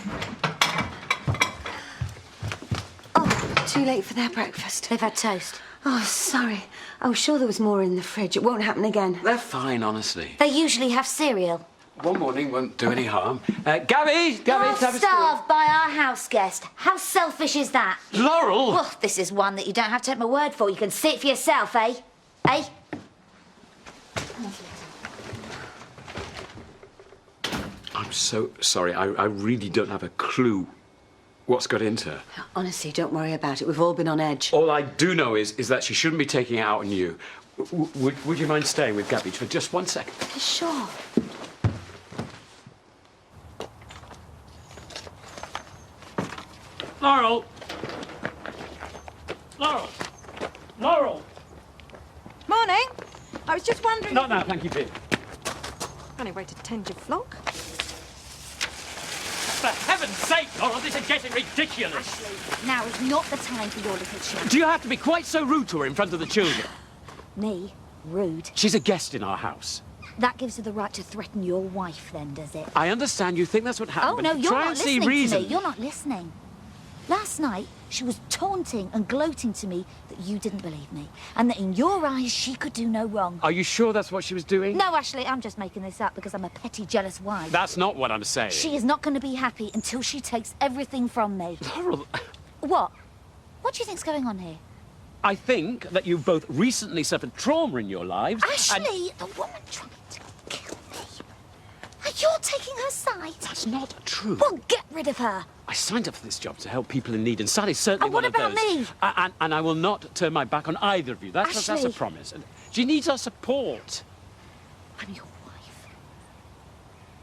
Oh, too late for their breakfast. They've had toast. Oh, sorry. I was sure there was more in the fridge. It won't happen again. They're fine, honestly. They usually have cereal. One morning won't do any harm. Gabby! You're have a spoon. starved by our house guest. How selfish is that? Laurel! Well, this is one that you don't have to take my word for. You can see it for yourself, eh? Eh? I'm so sorry. I really don't have a clue what's got into her. Honestly, don't worry about it. We've all been on edge. All I do know is that she shouldn't be taking it out on you. Would you mind staying with Gabby for just 1 second? Sure. Laurel! Laurel! Laurel! Morning. I was just wondering... Not now, thank you, Pip. Only way to tend your flock. For heaven's sake, Laurel, this is getting ridiculous. Ashley, now is not the time for your little chat. Do you have to be quite so rude to her in front of the children? Me? Rude? She's a guest in our house. That gives her the right to threaten your wife, then, does it? I understand you think that's what happened, Oh, but no, you're try not and see listening reason. to me. You're not listening. Last night, she was taunting and gloating to me that you didn't believe me, and that in your eyes, she could do no wrong. Are you sure that's what she was doing? No, Ashley, I'm just making this up because I'm a petty, jealous wife. That's not what I'm saying. She is not going to be happy until she takes everything from me. Laurel... What? What do you think's going on here? I think that you've both recently suffered trauma in your lives. Ashley, the woman trying to kill me. You're taking her side? That's not true. Well, get rid of her. I signed up for this job to help people in need, and Sally's certainly And what one of about those. me? And I will not turn my back on either of you. That's a Ashley. promise. And she needs our support. I'm your wife.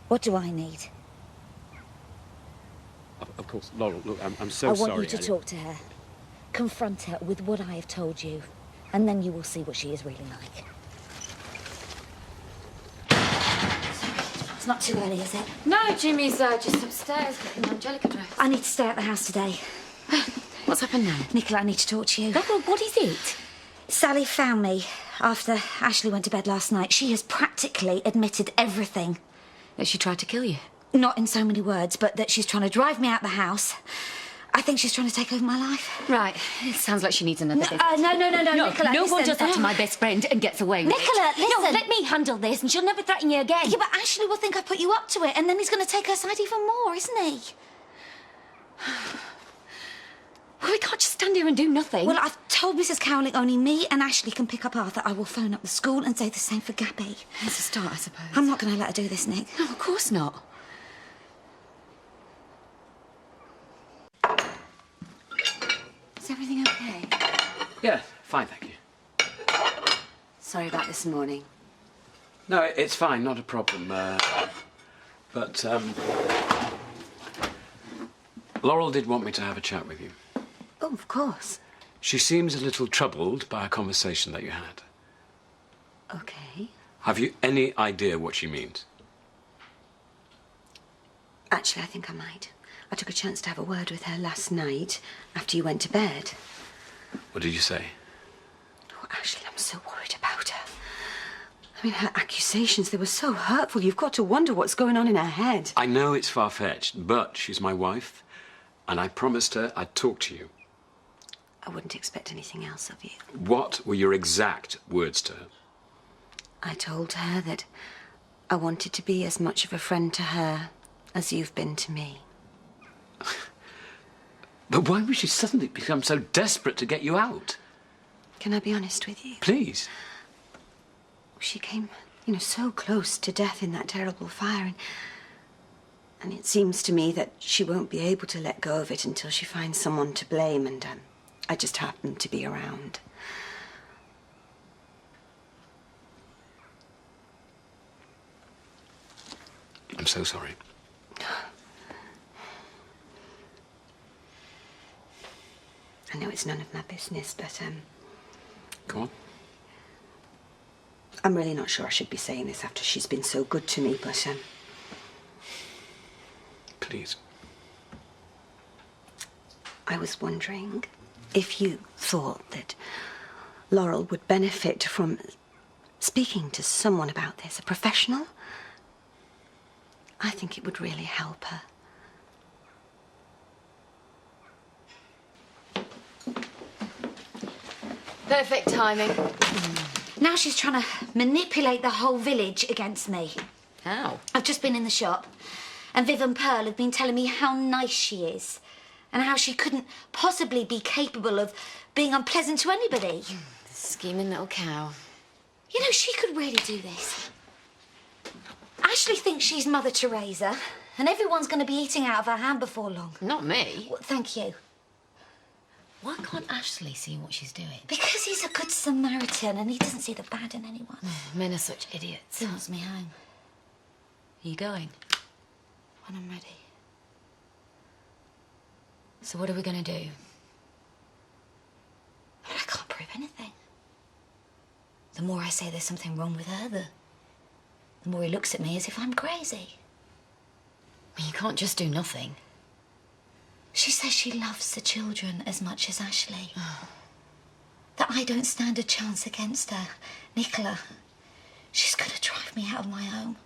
What do I need? Of course, Laurel, look, I'm so I want sorry. you to talk to her. Confront her with what I have told you. And then you will see what she is really like. It's not too early, is it? No, Jimmy's just upstairs getting Angelica dressed. I need to stay at the house today. What's happened now? Nicola, I need to talk to you. What is it? Sally found me after Ashley went to bed last night. She has practically admitted everything. That she tried to kill you? Not in so many words, but that she's trying to drive me out the house. I think she's trying to take over my life. Right. It sounds like she needs another bit. No, Nicola, no one listen. does that to my best friend and gets away with Nicola, it. listen. No, let me handle this and she'll never threaten you again. Yeah, but Ashley will think I put you up to it, and then he's going to take her side even more, isn't he? Well, we can't just stand here and do nothing. Well, I've told Mrs. Cowling only me and Ashley can pick up Arthur. I will phone up the school and say the same for Gabby. That's a start, I suppose. I'm not going to let her do this, Nick. No, of course not. Is everything okay? Yeah, fine, thank you. Sorry about this morning. No, it's fine, not a problem. Laurel did want me to have a chat with you. Oh, of course. She seems a little troubled by a conversation that you had. Okay. Have you any idea what she means? Actually, I think I might. I took a chance to have a word with her last night after you went to bed. What did you say? Oh, Ashley, I'm so worried about her. I mean, her accusations, they were so hurtful. You've got to wonder what's going on in her head. I know it's far-fetched, but she's my wife, and I promised her I'd talk to you. I wouldn't expect anything else of you. What were your exact words to her? I told her that I wanted to be as much of a friend to her as you've been to me. But why would she suddenly become so desperate to get you out? Can I be honest with you? Please. She came, so close to death in that terrible fire, and it seems to me that she won't be able to let go of it until she finds someone to blame, and I just happened to be around. I'm so sorry. I know it's none of my business, but, Go on. I'm really not sure I should be saying this after she's been so good to me, but, Please. I was wondering if you thought that Laurel would benefit from speaking to someone about this, a professional. I think it would really help her. Perfect timing. Now she's trying to manipulate the whole village against me. How? I've just been in the shop, and Viv and Pearl have been telling me how nice she is, and how she couldn't possibly be capable of being unpleasant to anybody. Scheming little cow. She could really do this. Ashley thinks she's Mother Teresa, and everyone's going to be eating out of her hand before long. Not me. Well, thank you. Why can't Ashley see what she's doing? Because he's a good Samaritan and he doesn't see the bad in anyone. Men are such idiots. He wants me home. Are you going? When I'm ready. So what are we going to do? But I can't prove anything. The more I say there's something wrong with her, the more he looks at me as if I'm crazy. Well, you can't just do nothing. She says she loves the children as much as Ashley. That I don't stand a chance against her. Nicola, she's going to drive me out of my home.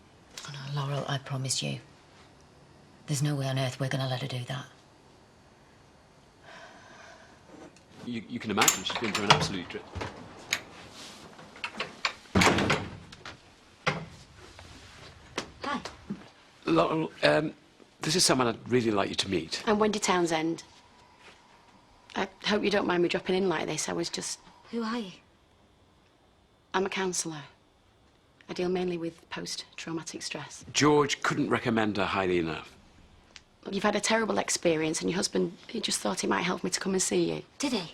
Oh, no, Laurel, I promise you. There's no way on earth we're going to let her do that. You can imagine she's been through an absolute trip. Hi. Laurel, this is someone I'd really like you to meet. I'm Wendy Townsend. I hope you don't mind me dropping in like this. I was just... Who are you? I'm a counsellor. I deal mainly with post-traumatic stress. George couldn't recommend her highly enough. You've had a terrible experience and your husband, he just thought he might help me to come and see you. Did he?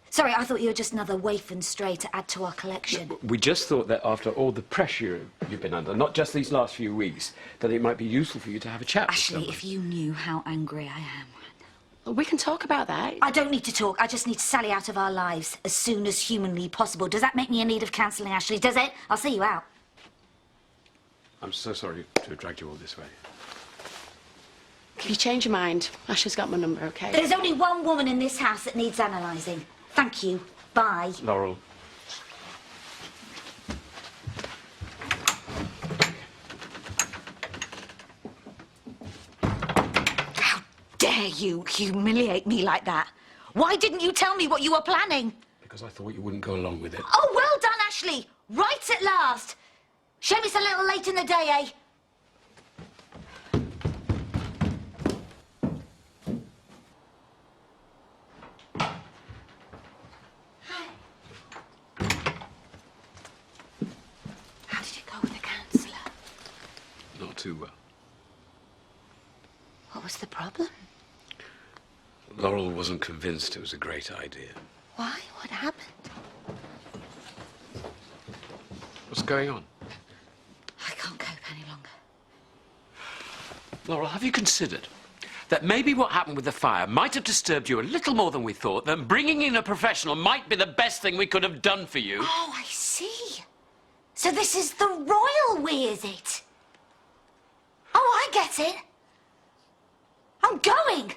Sorry, I thought you were just another waif and stray to add to our collection. We just thought that after all the pressure you've been under, not just these last few weeks, that it might be useful for you to have a chat with Ashley, someone. if you knew how angry I am. We can talk about that. I don't need to talk. I just need to sally out of our lives as soon as humanly possible. Does that make me in need of counselling, Ashley? Does it? I'll see you out. I'm so sorry to have dragged you all this way. If you change your mind, Ashley's got my number, OK? There's only one woman in this house that needs analysing. Thank you. Bye. Laurel. How dare you humiliate me like that? Why didn't you tell me what you were planning? Because I thought you wouldn't go along with it. Oh, well done, Ashley. Right at last. Shame it's a little late in the day, eh? How did it go with the counsellor? Not too well. What was the problem? Laurel wasn't convinced it was a great idea. Why? What happened? What's going on? I can't cope any longer. Laurel, have you considered that maybe what happened with the fire might have disturbed you a little more than we thought, that bringing in a professional might be the best thing we could have done for you? Oh, I see. So this is the royal we, is it? Oh, I get it. I'm going.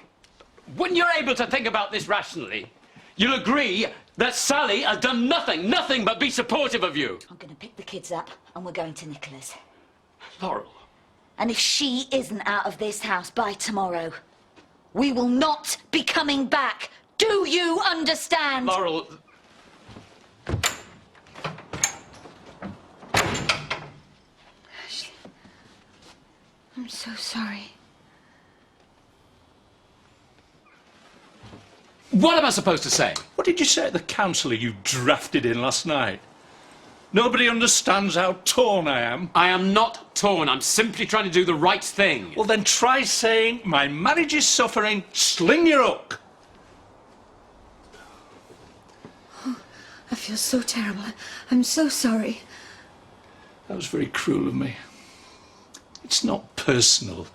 When you're able to think about this rationally, you'll agree that Sally has done nothing but be supportive of you. I'm going to pick the kids up and we're going to Nicola's. Laurel. And if she isn't out of this house by tomorrow, we will not be coming back. Do you understand? Laurel. Ashley, I'm so sorry. What am I supposed to say? What did you say to the counsellor you drafted in last night? Nobody understands how torn I am. I am not torn. I'm simply trying to do the right thing. Well, then try saying, my marriage is suffering, sling your hook. Oh, I feel so terrible. I'm so sorry. That was very cruel of me. It's not personal.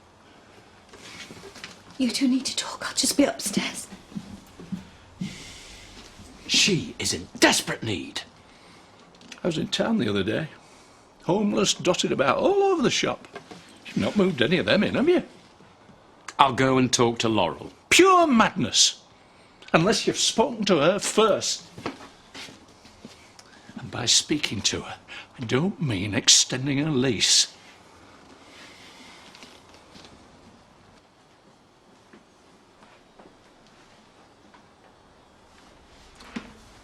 You two need to talk. I'll just be upstairs. She is in desperate need. I was in town the other day. Homeless, dotted about all over the shop. You've not moved any of them in, have you? I'll go and talk to Laurel. Pure madness. Unless you've spoken to her first. And by speaking to her, I don't mean extending her lease.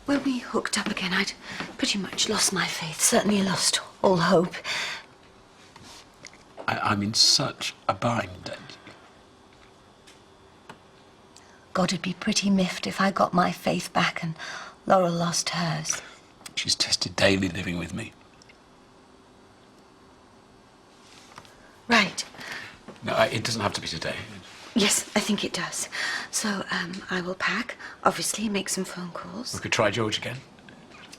When we hooked up again, I'd pretty much lost my faith, certainly lost all hope. I'm in such a bind. God would be pretty miffed if I got my faith back and Laurel lost hers. She's tested daily living with me. Right. No, it doesn't have to be today. Yes, I think it does. So, I will pack, obviously, make some phone calls. We could try George again.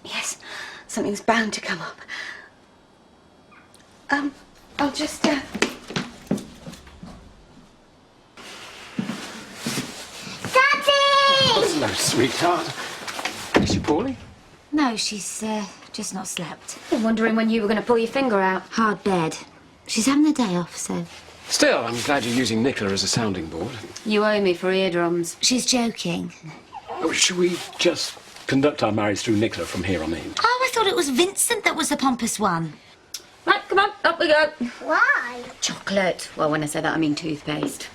Yes, something's bound to come up. I'll just, Daddy! Hello, sweetheart. Is she poorly? No, she's just not slept. I'm wondering when you were going to pull your finger out. Hard bed. She's having the day off, so... Still, I'm glad you're using Nicola as a sounding board. You owe me for eardrums. She's joking. Oh, should we just conduct our marriage through Nicola from here on in? Oh, I thought it was Vincent that was the pompous one. Right, come on, up we go. Why? Chocolate. Well, when I say that, I mean toothpaste.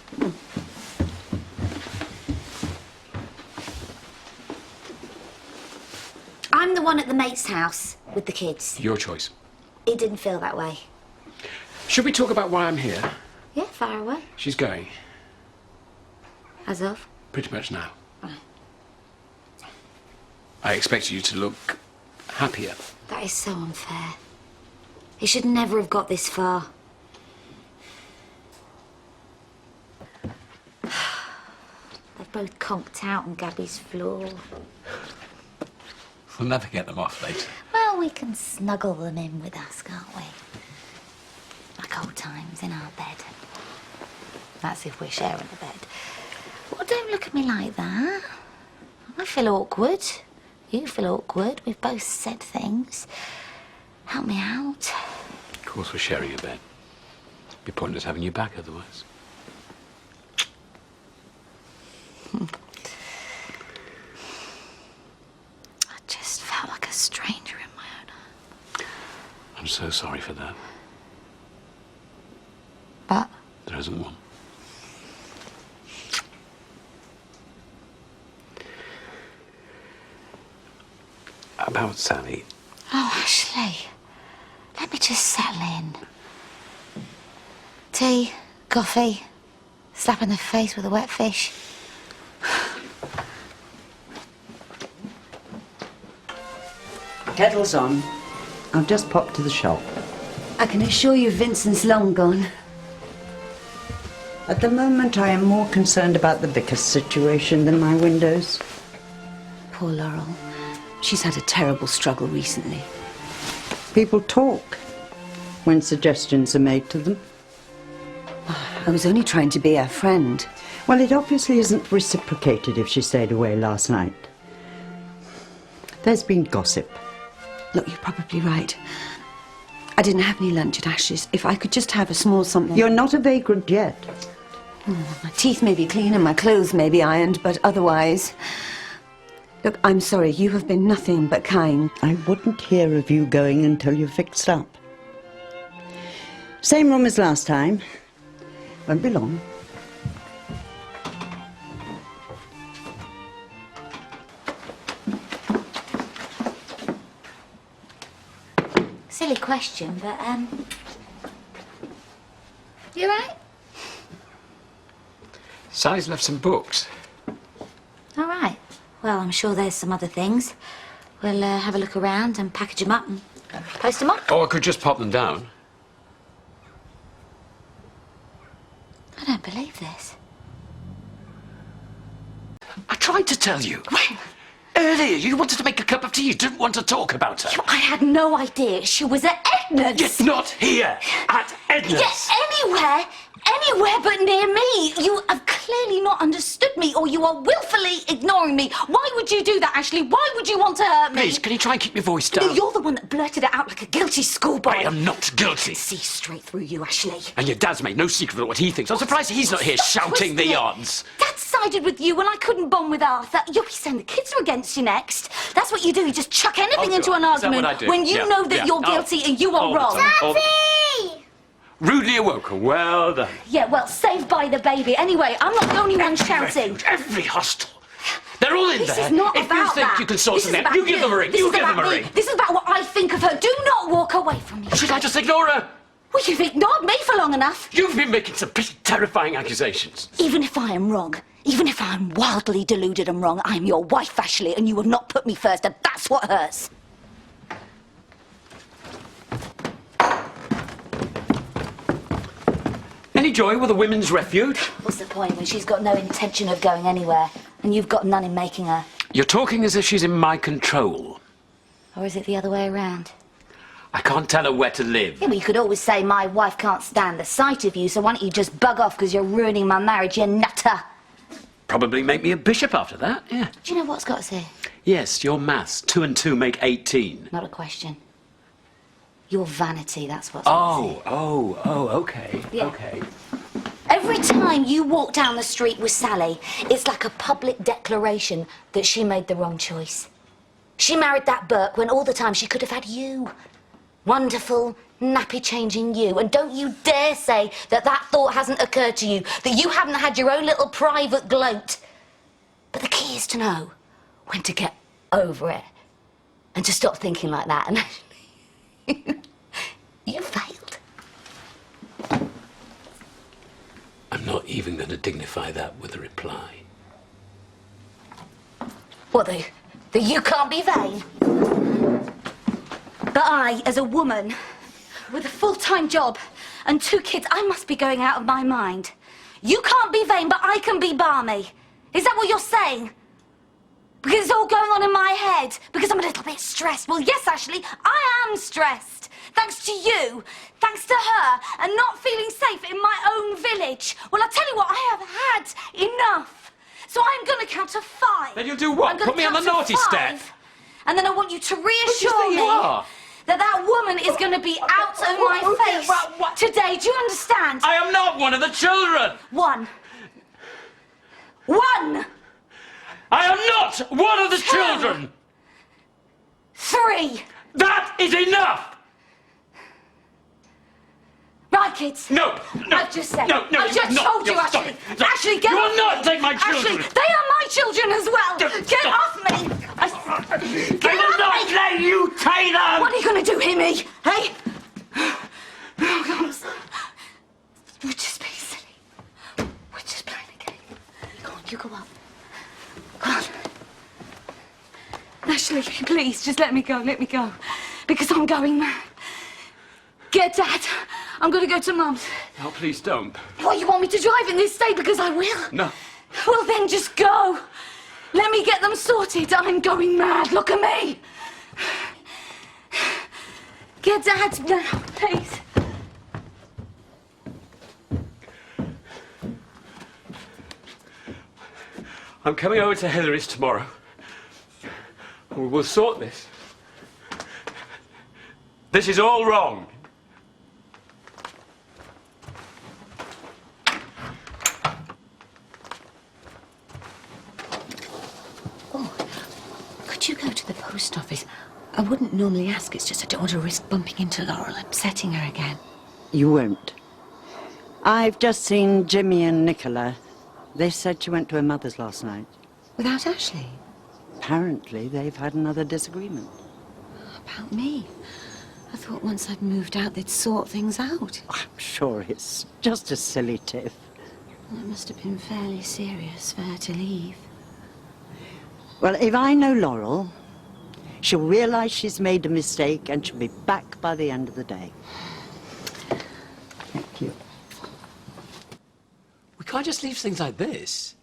I'm the one at the mate's house with the kids. Your choice. It didn't feel that way. Should we talk about why I'm here? Yeah, far away. She's going. As of? Pretty much now. I expect you to look happier. That is so unfair. He should never have got this far. They've both conked out on Gabby's floor. We'll never get them off later. Well, we can snuggle them in with us, can't we? Like old times in our bed. That's if we're sharing a bed. Well, don't look at me like that. I feel awkward. You feel awkward. We've both said things. Help me out. Of course, we're sharing a bed. It'd be pointless having you back otherwise. I just felt like a stranger in my own home. I'm so sorry for that. But? There isn't one. About Sally. Oh, Ashley. Let me just settle in. Tea, coffee, slap in the face with a wet fish. Kettle's on. I've just popped to the shop. I can assure you Vincent's long gone. At the moment, I am more concerned about the vicar's situation than my windows. Poor Laurel. She's had a terrible struggle recently. People talk when suggestions are made to them. I was only trying to be her friend. Well, it obviously isn't reciprocated if she stayed away last night. There's been gossip. Look, you're probably right. I didn't have any lunch at Ash's. If I could just have a small something... You're not a vagrant yet. My teeth may be clean and my clothes may be ironed, but otherwise... Look, I'm sorry, you have been nothing but kind. I wouldn't hear of you going until you're fixed up. Same room as last time. Won't be long. Silly question, but, you all right? Sally's left some books. All right. Well, I'm sure there's some other things. We'll have a look around and package them up and post them up. Or I could just pop them down. I don't believe this. I tried to tell you. When? Earlier, you wanted to make a cup of tea. You didn't want to talk about her. I had no idea she was at Edna's. Yet not here, at Edna's. Yes, anywhere but near me. You have clearly not understood me, or you are willfully ignoring me. Why would you do that, Ashley? Why would you want to hurt me? Please, can you try and keep your voice down? You're the one that blurted it out like a guilty schoolboy. I am not guilty. I can see straight through you, Ashley. And your dad's made no secret of what he thinks. I'm surprised he's not here shouting the odds. Dad sided with you when I couldn't bond with Arthur. You'll be saying the kids are against you next. That's what you do. You just chuck anything into an Is that argument what I do? when you Yeah, know that yeah. you're guilty and you are wrong. Daddy! Rudely awoke her. Well done. Yeah, well, saved by the baby. Anyway, I'm not the only one shouting. Every hostel. They're all in This there. is not if about you think that. you can sort This is something out, about you give them a ring. This You is give them about a me. ring. This is about what I think of her. Do not walk away from me. Should I just ignore her? Well, you've ignored me for long enough. You've been making some pretty terrifying accusations. Even if I am wrong, even if I'm wildly deluded and wrong, I'm your wife, Ashley, and you have not put me first, and that's what hurts. Any joy with a women's refuge? What's the point when she's got no intention of going anywhere and you've got none in making her? You're talking as if she's in my control. Or is it the other way around? I can't tell her where to live. Yeah, well, you could always say my wife can't stand the sight of you, so why don't you just bug off because you're ruining my marriage, you nutter? Probably make me a bishop after that, yeah. Do you know what Scott's here? Yes, your maths. 2 and 2 make 18. Not a question. Your vanity, that's what's okay, Yeah. okay. Every time you walk down the street with Sally, it's like a public declaration that she made the wrong choice. She married that Burke when all the time she could have had you. Wonderful, nappy-changing you. And don't you dare say that that thought hasn't occurred to you, that you haven't had your own little private gloat. But the key is to know when to get over it and to stop thinking like that. And you failed. I'm not even going to dignify that with a reply. What, that you can't be vain? But I, as a woman, with a full-time job and 2 kids, I must be going out of my mind. You can't be vain, but I can be balmy. Is that what you're saying? Because it's all going on in my head, because I'm a little bit stressed. Well, yes, Ashley, I am stressed. Thanks to you, thanks to her, and not feeling safe in my own village. Well, I tell you what, I have had enough. So I'm going to count to 5. Then you'll do what? Put me on the naughty step? And then I want you to reassure think me you are? that woman is going to be out of my face today. Do you understand? I am not one of the children! 1. I am not one of the 2. children! 3. That is enough! Right, kids. No. I've just said. No, I've just told you, stop Ashley. it. Stop. Ashley, get You off will not me. take my children. Ashley, they are my children as well. Get off me. I will not let you take them! What are you going to do, hear me? Hey? Oh, God. We're just being silly. We're just playing a game. Go on, you go up. Go on. Ashley, please, just let me go, Because I'm going mad. Get Dad. I'm going to go to Mum's. Oh, please don't. What, you want me to drive in this state? Because I will. No. Well, then just go. Let me get them sorted. I'm going mad. Look at me. Get Dad now, please. I'm coming over to Hilary's tomorrow. We will sort this. This is all wrong. Could you go to the post office? I wouldn't normally ask, it's just I don't want to risk bumping into Laurel, upsetting her again. You won't. I've just seen Jimmy and Nicola. They said she went to her mother's last night. Without Ashley? Apparently, they've had another disagreement. About me? I thought once I'd moved out, they'd sort things out. I'm sure it's just a silly tiff. Well, it must have been fairly serious for her to leave. Well, if I know Laurel, she'll realise she's made a mistake and she'll be back by the end of the day. Thank you. We can't just leave things like this.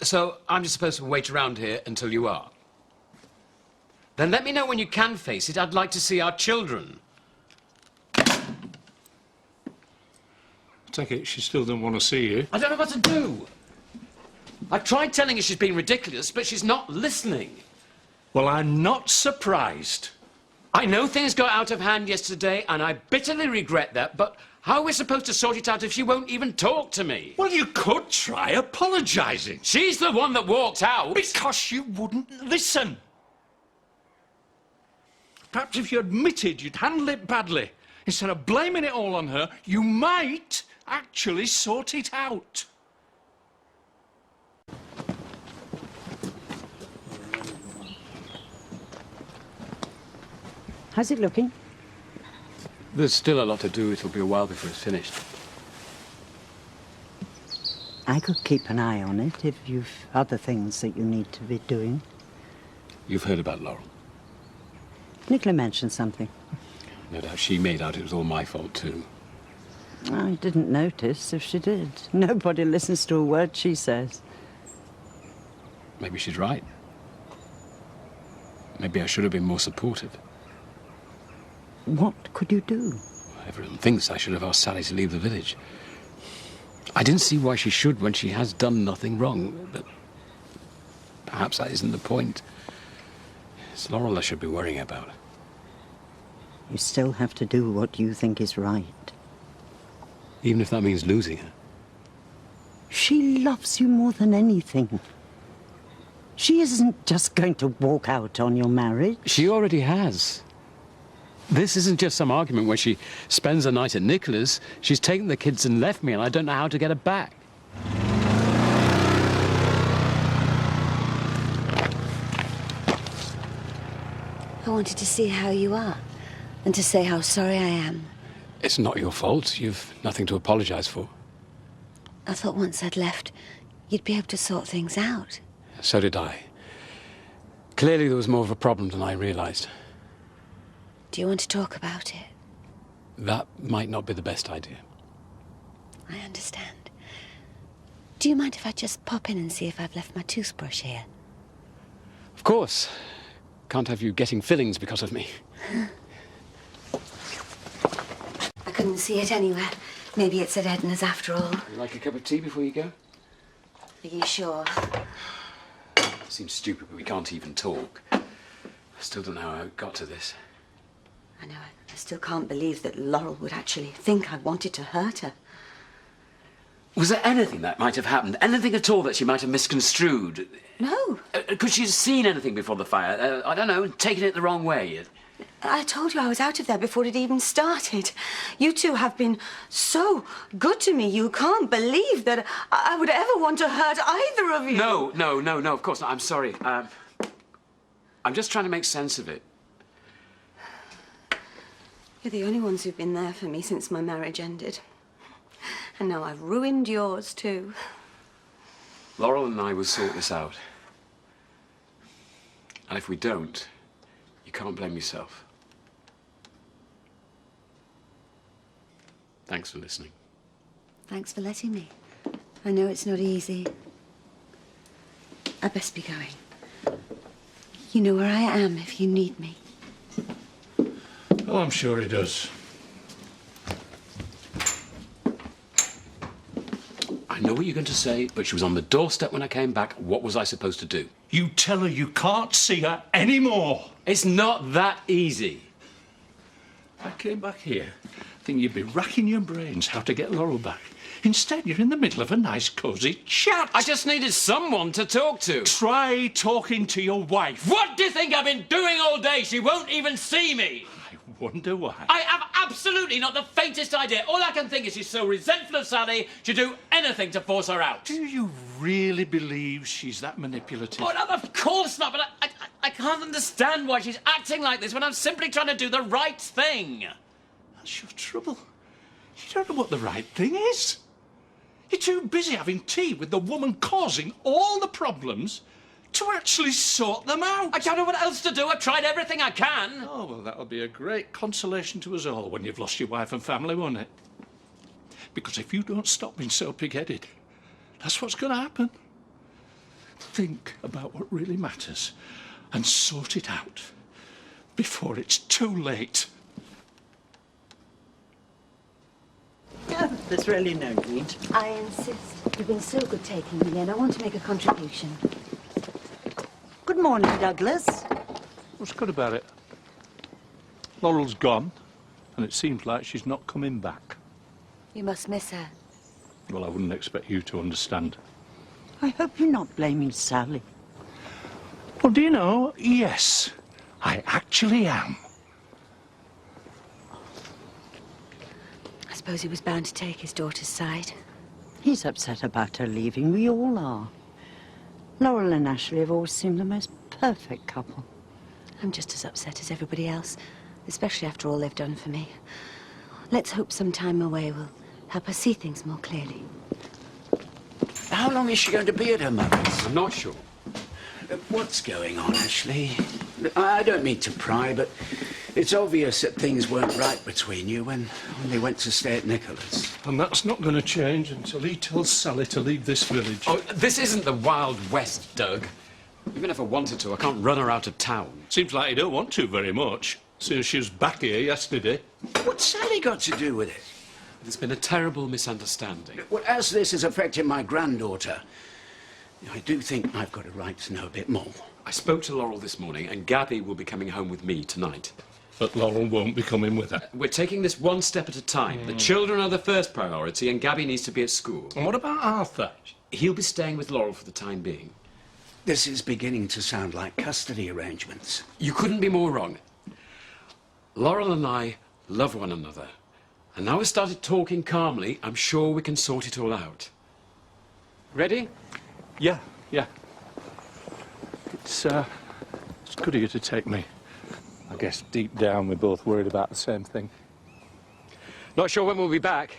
So I'm just supposed to wait around here until you are? Then let me know when you can face it. I'd like to see our children. I take it she still doesn't want to see you. I don't know what to do. I've tried telling her she's being ridiculous, but she's not listening. Well, I'm not surprised. I know things got out of hand yesterday, and I bitterly regret that, but how are we supposed to sort it out if she won't even talk to me? Well, you could try apologising. She's the one that walked out. Because you wouldn't listen. Perhaps if you admitted you'd handled it badly, instead of blaming it all on her, you might actually sort it out. How's it looking? There's still a lot to do. It'll be a while before it's finished. I could keep an eye on it if you've other things that you need to be doing. You've heard about Laurel. Nicola mentioned something. No doubt she made out it was all my fault, too. I didn't notice if she did. Nobody listens to a word she says. Maybe she's right. Maybe I should have been more supportive. What could you do? Everyone thinks I should have asked Sally to leave the village. I didn't see why she should when she has done nothing wrong, but perhaps that isn't the point. It's Laurel I should be worrying about. You still have to do what you think is right. Even if that means losing her. She loves you more than anything. She isn't just going to walk out on your marriage. She already has. This isn't just some argument where she spends the night at Nicola's. She's taken the kids and left me, and I don't know how to get her back. I wanted to see how you are and to say how sorry I am. It's not your fault. You've nothing to apologise for. I thought once I'd left, you'd be able to sort things out. So did I. Clearly there was more of a problem than I realised. Do you want to talk about it? That might not be the best idea. I understand. Do you mind if I just pop in and see if I've left my toothbrush here? Of course. Can't have you getting fillings because of me. I couldn't see it anywhere. Maybe it's at Edna's after all. You like a cup of tea before you go? Are you sure? It seems stupid, but we can't even talk. I still don't know how I got to this. I know. I still can't believe that Laurel would actually think I wanted to hurt her. Was there anything that might have happened? Anything at all that she might have misconstrued? No. Could she have seen anything before the fire? I don't know, taken it the wrong way? I told you I was out of there before it even started. You two have been so good to me. You can't believe that I would ever want to hurt either of you. No, of course not. I'm sorry. I'm just trying to make sense of it. You're the only ones who've been there for me since my marriage ended. And now I've ruined yours, too. Laurel and I will sort this out. And if we don't, you can't blame yourself. Thanks for listening. Thanks for letting me. I know it's not easy. I best be going. You know where I am if you need me. Oh, I'm sure he does. I know what you're going to say, but she was on the doorstep when I came back. What was I supposed to do? You tell her you can't see her anymore. It's not that easy. I came back here thinking you'd be racking your brains how to get Laurel back. Instead, you're in the middle of a nice, cosy chat. I just needed someone to talk to. Try talking to your wife. What do you think I've been doing all day? She won't even see me. I wonder why. I have absolutely not the faintest idea. All I can think is she's so resentful of Sally, she'd do anything to force her out. Do you really believe she's that manipulative? Oh, no, of course not, but I can't understand why she's acting like this when I'm simply trying to do the right thing. That's your trouble. You don't know what the right thing is. You're too busy having tea with the woman causing all the problems to actually sort them out. I don't know what else to do. I've tried everything I can. Oh, well, that'll be a great consolation to us all when you've lost your wife and family, won't it? Because if you don't stop being so pig-headed, that's what's going to happen. Think about what really matters and sort it out before it's too late. No, there's really no need. I insist. You've been so good taking me in. I want to make a contribution. Good morning, Douglas. What's good about it? Laurel's gone, and it seems like she's not coming back. You must miss her. Well, I wouldn't expect you to understand. I hope you're not blaming Sally. Well, do you know, yes, I actually am. I suppose he was bound to take his daughter's side. He's upset about her leaving. We all are. Laurel and Ashley have always seemed the most perfect couple. I'm just as upset as everybody else, especially after all they've done for me. Let's hope some time away will help us see things more clearly. How long is she going to be at her mother's? I'm not sure. What's going on, Ashley? I don't mean to pry, but It's obvious that things weren't right between you when they went to stay at Nicola's. And that's not going to change until he tells Sally to leave this village. Oh, this isn't the Wild West, Doug. Even if I wanted to, I can't run her out of town. Seems like you don't want to very much, since she was back here yesterday. What's Sally got to do with it? There's been a terrible misunderstanding. Well, as this is affecting my granddaughter, I do think I've got a right to know a bit more. I spoke to Laurel this morning, and Gabby will be coming home with me tonight. But Laurel won't be coming with her. We're taking this one step at a time. The children are the first priority, and Gabby needs to be at school. And what about Arthur? He'll be staying with Laurel for the time being. This is beginning to sound like custody arrangements. You couldn't be more wrong. Laurel and I love one another. And now we've started talking calmly, I'm sure we can sort it all out. Ready? Yeah. It's good of you to take me. I guess deep down we're both worried about the same thing. Not sure when we'll be back.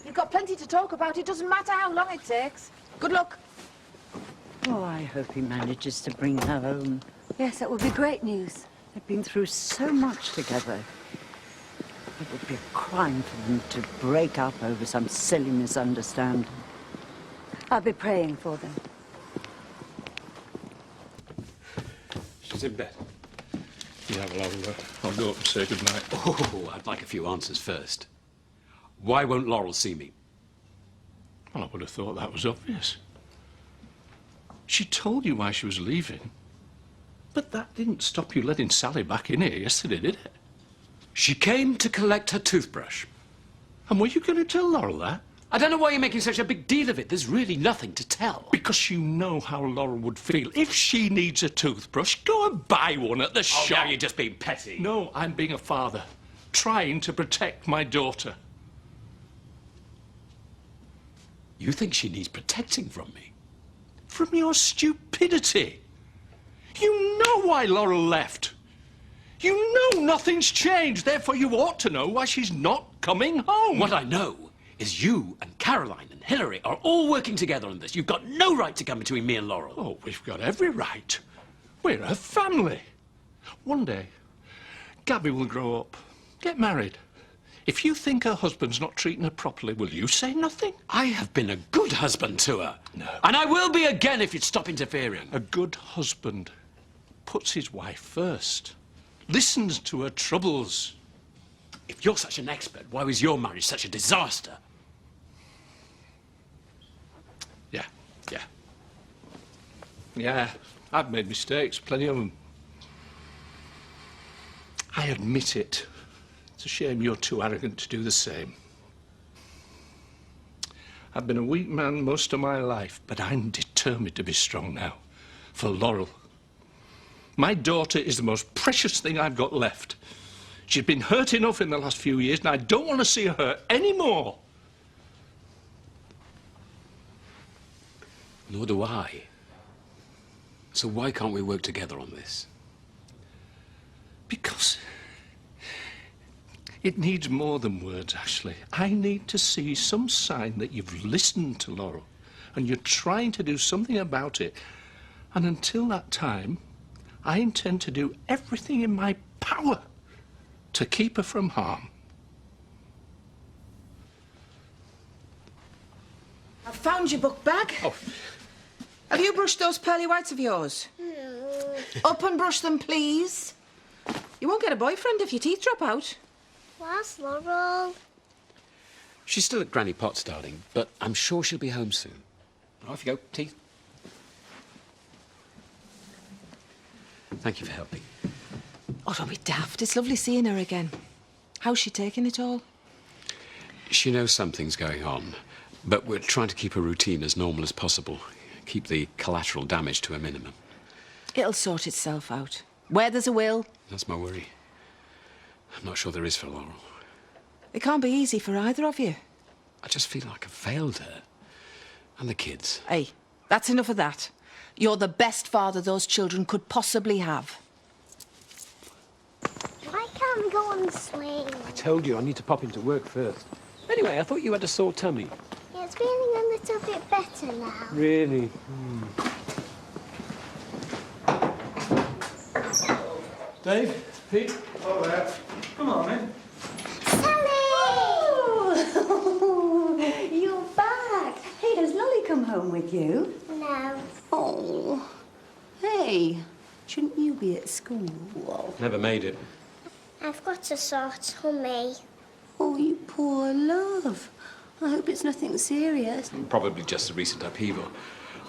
You've got plenty to talk about. It doesn't matter how long it takes. Good luck. Oh, I hope he manages to bring her home. Yes, that would be great news. They've been through so much together. It would be a crime for them to break up over some silly misunderstanding. I'll be praying for them. She's in bed. Yeah, well, I'll go up and say goodnight. Oh, I'd like a few answers first. Why won't Laurel see me? Well, I would have thought that was obvious. She told you why she was leaving. But that didn't stop you letting Sally back in here yesterday, did it? She came to collect her toothbrush. And were you going to tell Laurel that? I don't know why you're making such a big deal of it. There's really nothing to tell. Because you know how Laurel would feel. If she needs a toothbrush, go and buy one at the shop. Now you're just being petty. No, I'm being a father, trying to protect my daughter. You think she needs protecting from me? From your stupidity. You know why Laurel left. You know nothing's changed, therefore you ought to know why she's not coming home. What I know is you and Caroline and Hilary are all working together on this. You've got no right to come between me and Laurel. Oh, we've got every right. We're a family. One day, Gabby will grow up, get married. If you think her husband's not treating her properly, will you say nothing? I have been a good husband to her. No. And I will be again if you'd stop interfering. A good husband puts his wife first, listens to her troubles. If you're such an expert, why was your marriage such a disaster? Yeah, I've made mistakes, plenty of them. I admit it. It's a shame you're too arrogant to do the same. I've been a weak man most of my life, but I'm determined to be strong now. For Laurel. My daughter is the most precious thing I've got left. She's been hurt enough in the last few years, and I don't want to see her hurt any more. Nor do I. So why can't we work together on this? Because it needs more than words, Ashley. I need to see some sign that you've listened to Laurel and you're trying to do something about it. And until that time, I intend to do everything in my power to keep her from harm. I've found your book bag. Oh. Have you brushed those pearly whites of yours? No. Up and brush them, please. You won't get a boyfriend if your teeth drop out. Where's Laurel? She's still at Granny Potts, darling, but I'm sure she'll be home soon. Off you go, teeth. Thank you for helping. Oh, don't be daft. It's lovely seeing her again. How's she taking it all? She knows something's going on, but we're trying to keep her routine as normal as possible. Keep the collateral damage to a minimum. It'll sort itself out. Where there's a will. That's my worry. I'm not sure there is for Laurel. It can't be easy for either of you. I just feel like I've failed her. And the kids. Hey, that's enough of that. You're the best father those children could possibly have. Why can't we go on the swing? I told you I need to pop into work first. Anyway, I thought you had a sore tummy. Yeah, it's feeling a little bit better now. Really? Dave, Pete, Oh, there. Come on, in. Oh, you're back. Hey, does Lolly come home with you? No. Oh, hey, shouldn't you be at school? Never made it. I've got a sore tummy. Oh, you poor love. I hope it's nothing serious. Probably just a recent upheaval.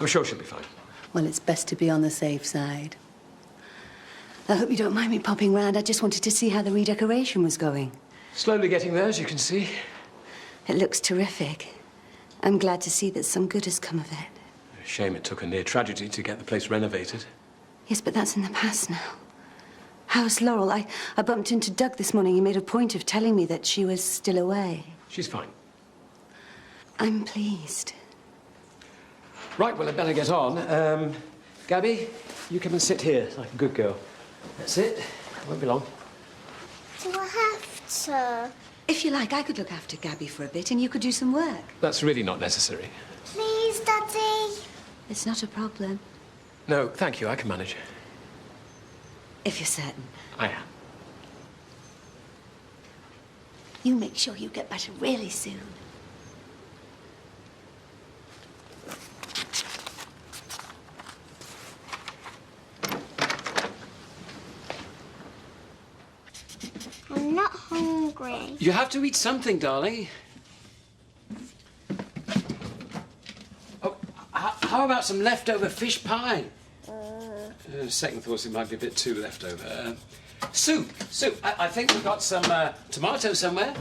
I'm sure she'll be fine. Well, it's best to be on the safe side. I hope you don't mind me popping round. I just wanted to see how the redecoration was going. Slowly getting there, as you can see. It looks terrific. I'm glad to see that some good has come of it. A shame it took a near tragedy to get the place renovated. Yes, but that's in the past now. How's Laurel? I bumped into Doug this morning. He made a point of telling me that she was still away. She's fine. I'm pleased. Right, well, I'd better get on. Gabby, you come and sit here like a good girl. That's it. Won't be long. Do I have to? If you like, I could look after Gabby for a bit and you could do some work. That's really not necessary. Please, Daddy. It's not a problem. No, thank you. I can manage. If you're certain. I am. You make sure you get better really soon. I'm not hungry. You have to eat something, darling. Oh, how about some leftover fish pie? Second thoughts, it might be a bit too leftover. Soup. I think we've got some tomatoes somewhere.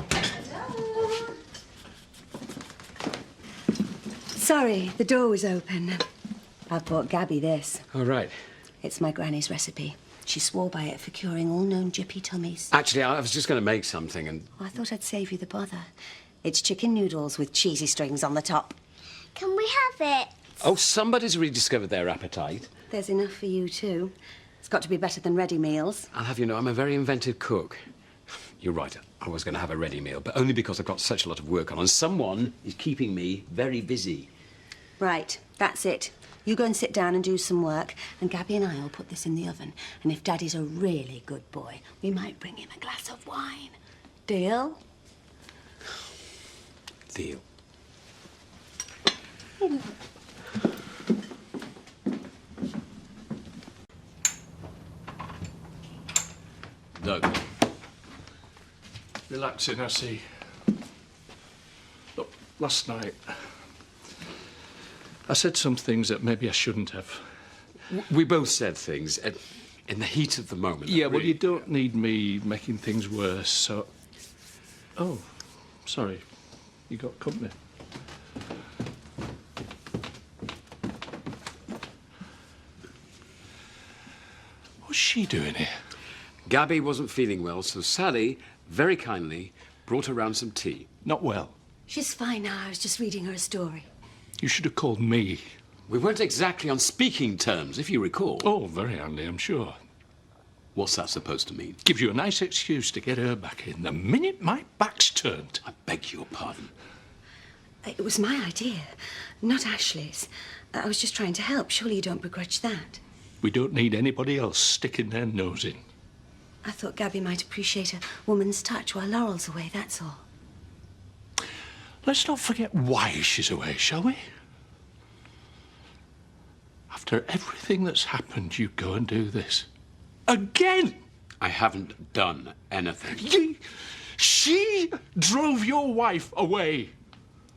Sorry, the door was open. I've bought Gabby this. All right. It's my granny's recipe. She swore by it for curing all known jippy tummies. Actually, I was just going to make something and... I thought I'd save you the bother. It's chicken noodles with cheesy strings on the top. Can we have it? Oh, somebody's rediscovered their appetite. There's enough for you, too. It's got to be better than ready meals. I'll have you know, I'm a very inventive cook. You're right, I was going to have a ready meal, but only because I've got such a lot of work on, and someone is keeping me very busy. Right, that's it. You go and sit down and do some work, and Gabby and I will put this in the oven. And if Daddy's a really good boy, we might bring him a glass of wine. Deal? Deal. Doug. Relaxing, I see. Look, last night, I said some things that maybe I shouldn't have. We both said things in the heat of the moment. Yeah, well, you don't need me making things worse, so... Oh, sorry. You got company. What's she doing here? Gabby wasn't feeling well, so Sally, very kindly, brought her round some tea. Not well. She's fine now. I was just reading her a story. You should have called me. We weren't exactly on speaking terms, if you recall. Oh, very handy, I'm sure. What's that supposed to mean? Gives you a nice excuse to get her back in the minute my back's turned. I beg your pardon. It was my idea, not Ashley's. I was just trying to help. Surely you don't begrudge that. We don't need anybody else sticking their nose in. I thought Gabby might appreciate a woman's touch while Laurel's away, that's all. Let's not forget why she's away, shall we? After everything that's happened, you go and do this. Again! I haven't done anything. She drove your wife away.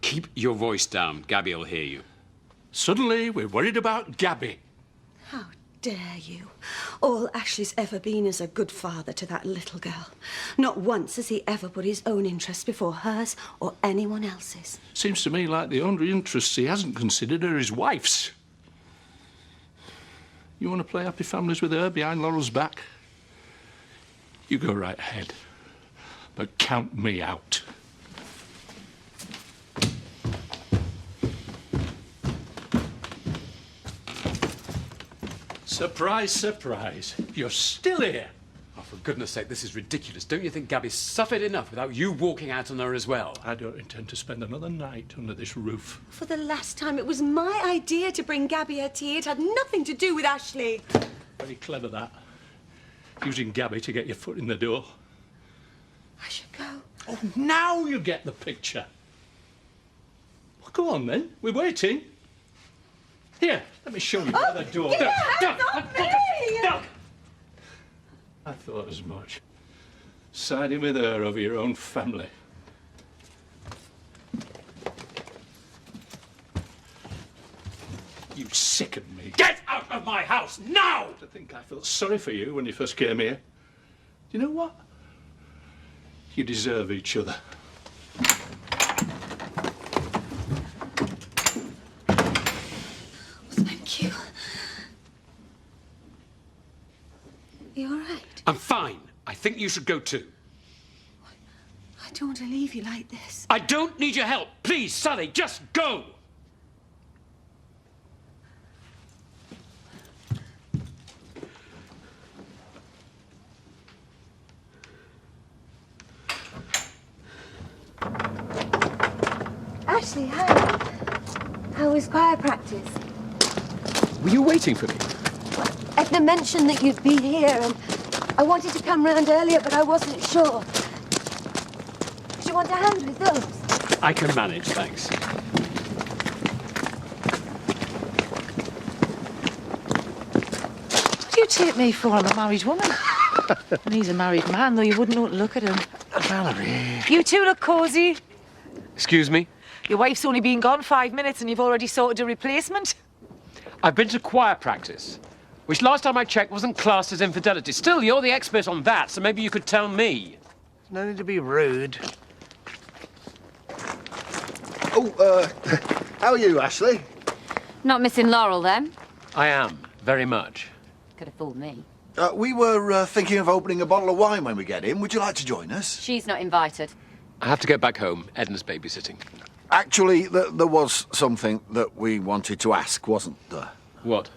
Keep your voice down. Gabby will hear you. Suddenly, we're worried about Gabby. How dare you? All Ashley's ever been is a good father to that little girl. Not once has he ever put his own interests before hers or anyone else's. Seems to me like the only interests he hasn't considered are his wife's. You want to play happy families with her behind Laurel's back? You go right ahead. But count me out. Surprise, surprise. You're still here. Oh, for goodness sake, this is ridiculous. Don't you think Gabby's suffered enough without you walking out on her as well? I don't intend to spend another night under this roof. For the last time, it was my idea to bring Gabby her tea. It had nothing to do with Ashley. Very clever, that. Using Gabby to get your foot in the door. I should go. Oh, now you get the picture. Well, go on then. We're waiting. Here, let me show you where the door. Duck! I thought as much. Siding with her over your own family. You sicken me. Get out of my house now! I think I felt sorry for you when you first came here. Do you know what? You deserve each other. Thank you. You all right? I'm fine. I think you should go too. I don't want to leave you like this. I don't need your help. Please, Sally, just go. Ashley, hi. How was choir practice? Were you waiting for me? Edna mentioned that you'd be here, and I wanted to come round earlier, but I wasn't sure. Do you want a hand with those? I can manage, thanks. What do you take me for? I'm a married woman. And he's a married man, though you wouldn't know to look at him. Valerie. You two look cosy. Excuse me? Your wife's only been gone 5 minutes and you've already sorted a replacement. I've been to choir practice, which last time I checked wasn't classed as infidelity. Still, you're the expert on that, so maybe you could tell me. No need to be rude. Oh, how are you, Ashley? Not missing Laurel, then? I am, very much. Could have fooled me. We were thinking of opening a bottle of wine when we get in. Would you like to join us? She's not invited. I have to get back home. Edna's babysitting. Actually, there was something that we wanted to ask, wasn't there? What?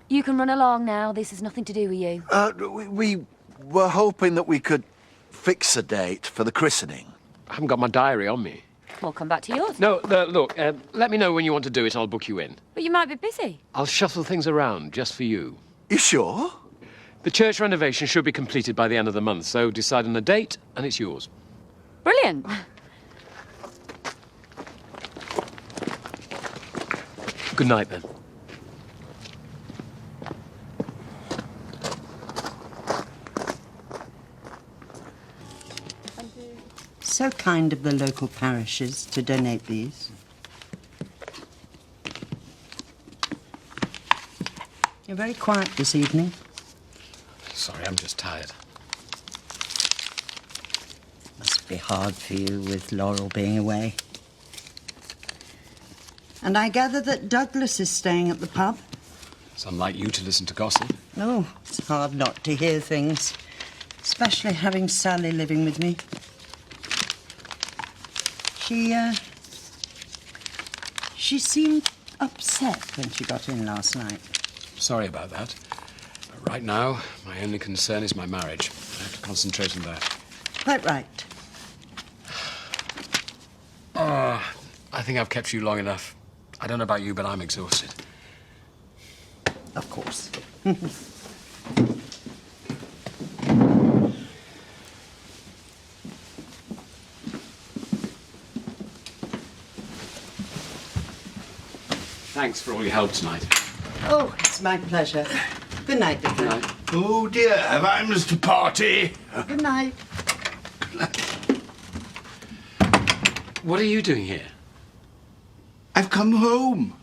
You can run along now. This has nothing to do with you. We were hoping that we could fix a date for the christening. I haven't got my diary on me. We'll come back to yours. No, look, let me know when you want to do it and I'll book you in. But you might be busy. I'll shuffle things around just for you. You sure? The church renovation should be completed by the end of the month, so decide on a date and it's yours. Brilliant. Good night, then. So kind of the local parishes to donate these. You're very quiet this evening. Sorry, I'm just tired. Must be hard for you with Laurel being away. And I gather that Douglas is staying at the pub. It's unlike you to listen to gossip. Oh, it's hard not to hear things, especially having Sally living with me. She seemed upset when she got in last night. Sorry about that. But right now, my only concern is my marriage. I have to concentrate on that. Quite right. Oh, I think I've kept you long enough. I don't know about you, but I'm exhausted. Of course. Thanks for all your help tonight. Oh, it's my pleasure. Good night, Vicar. Oh dear, have I missed a party? Good night. What are you doing here? I've come home.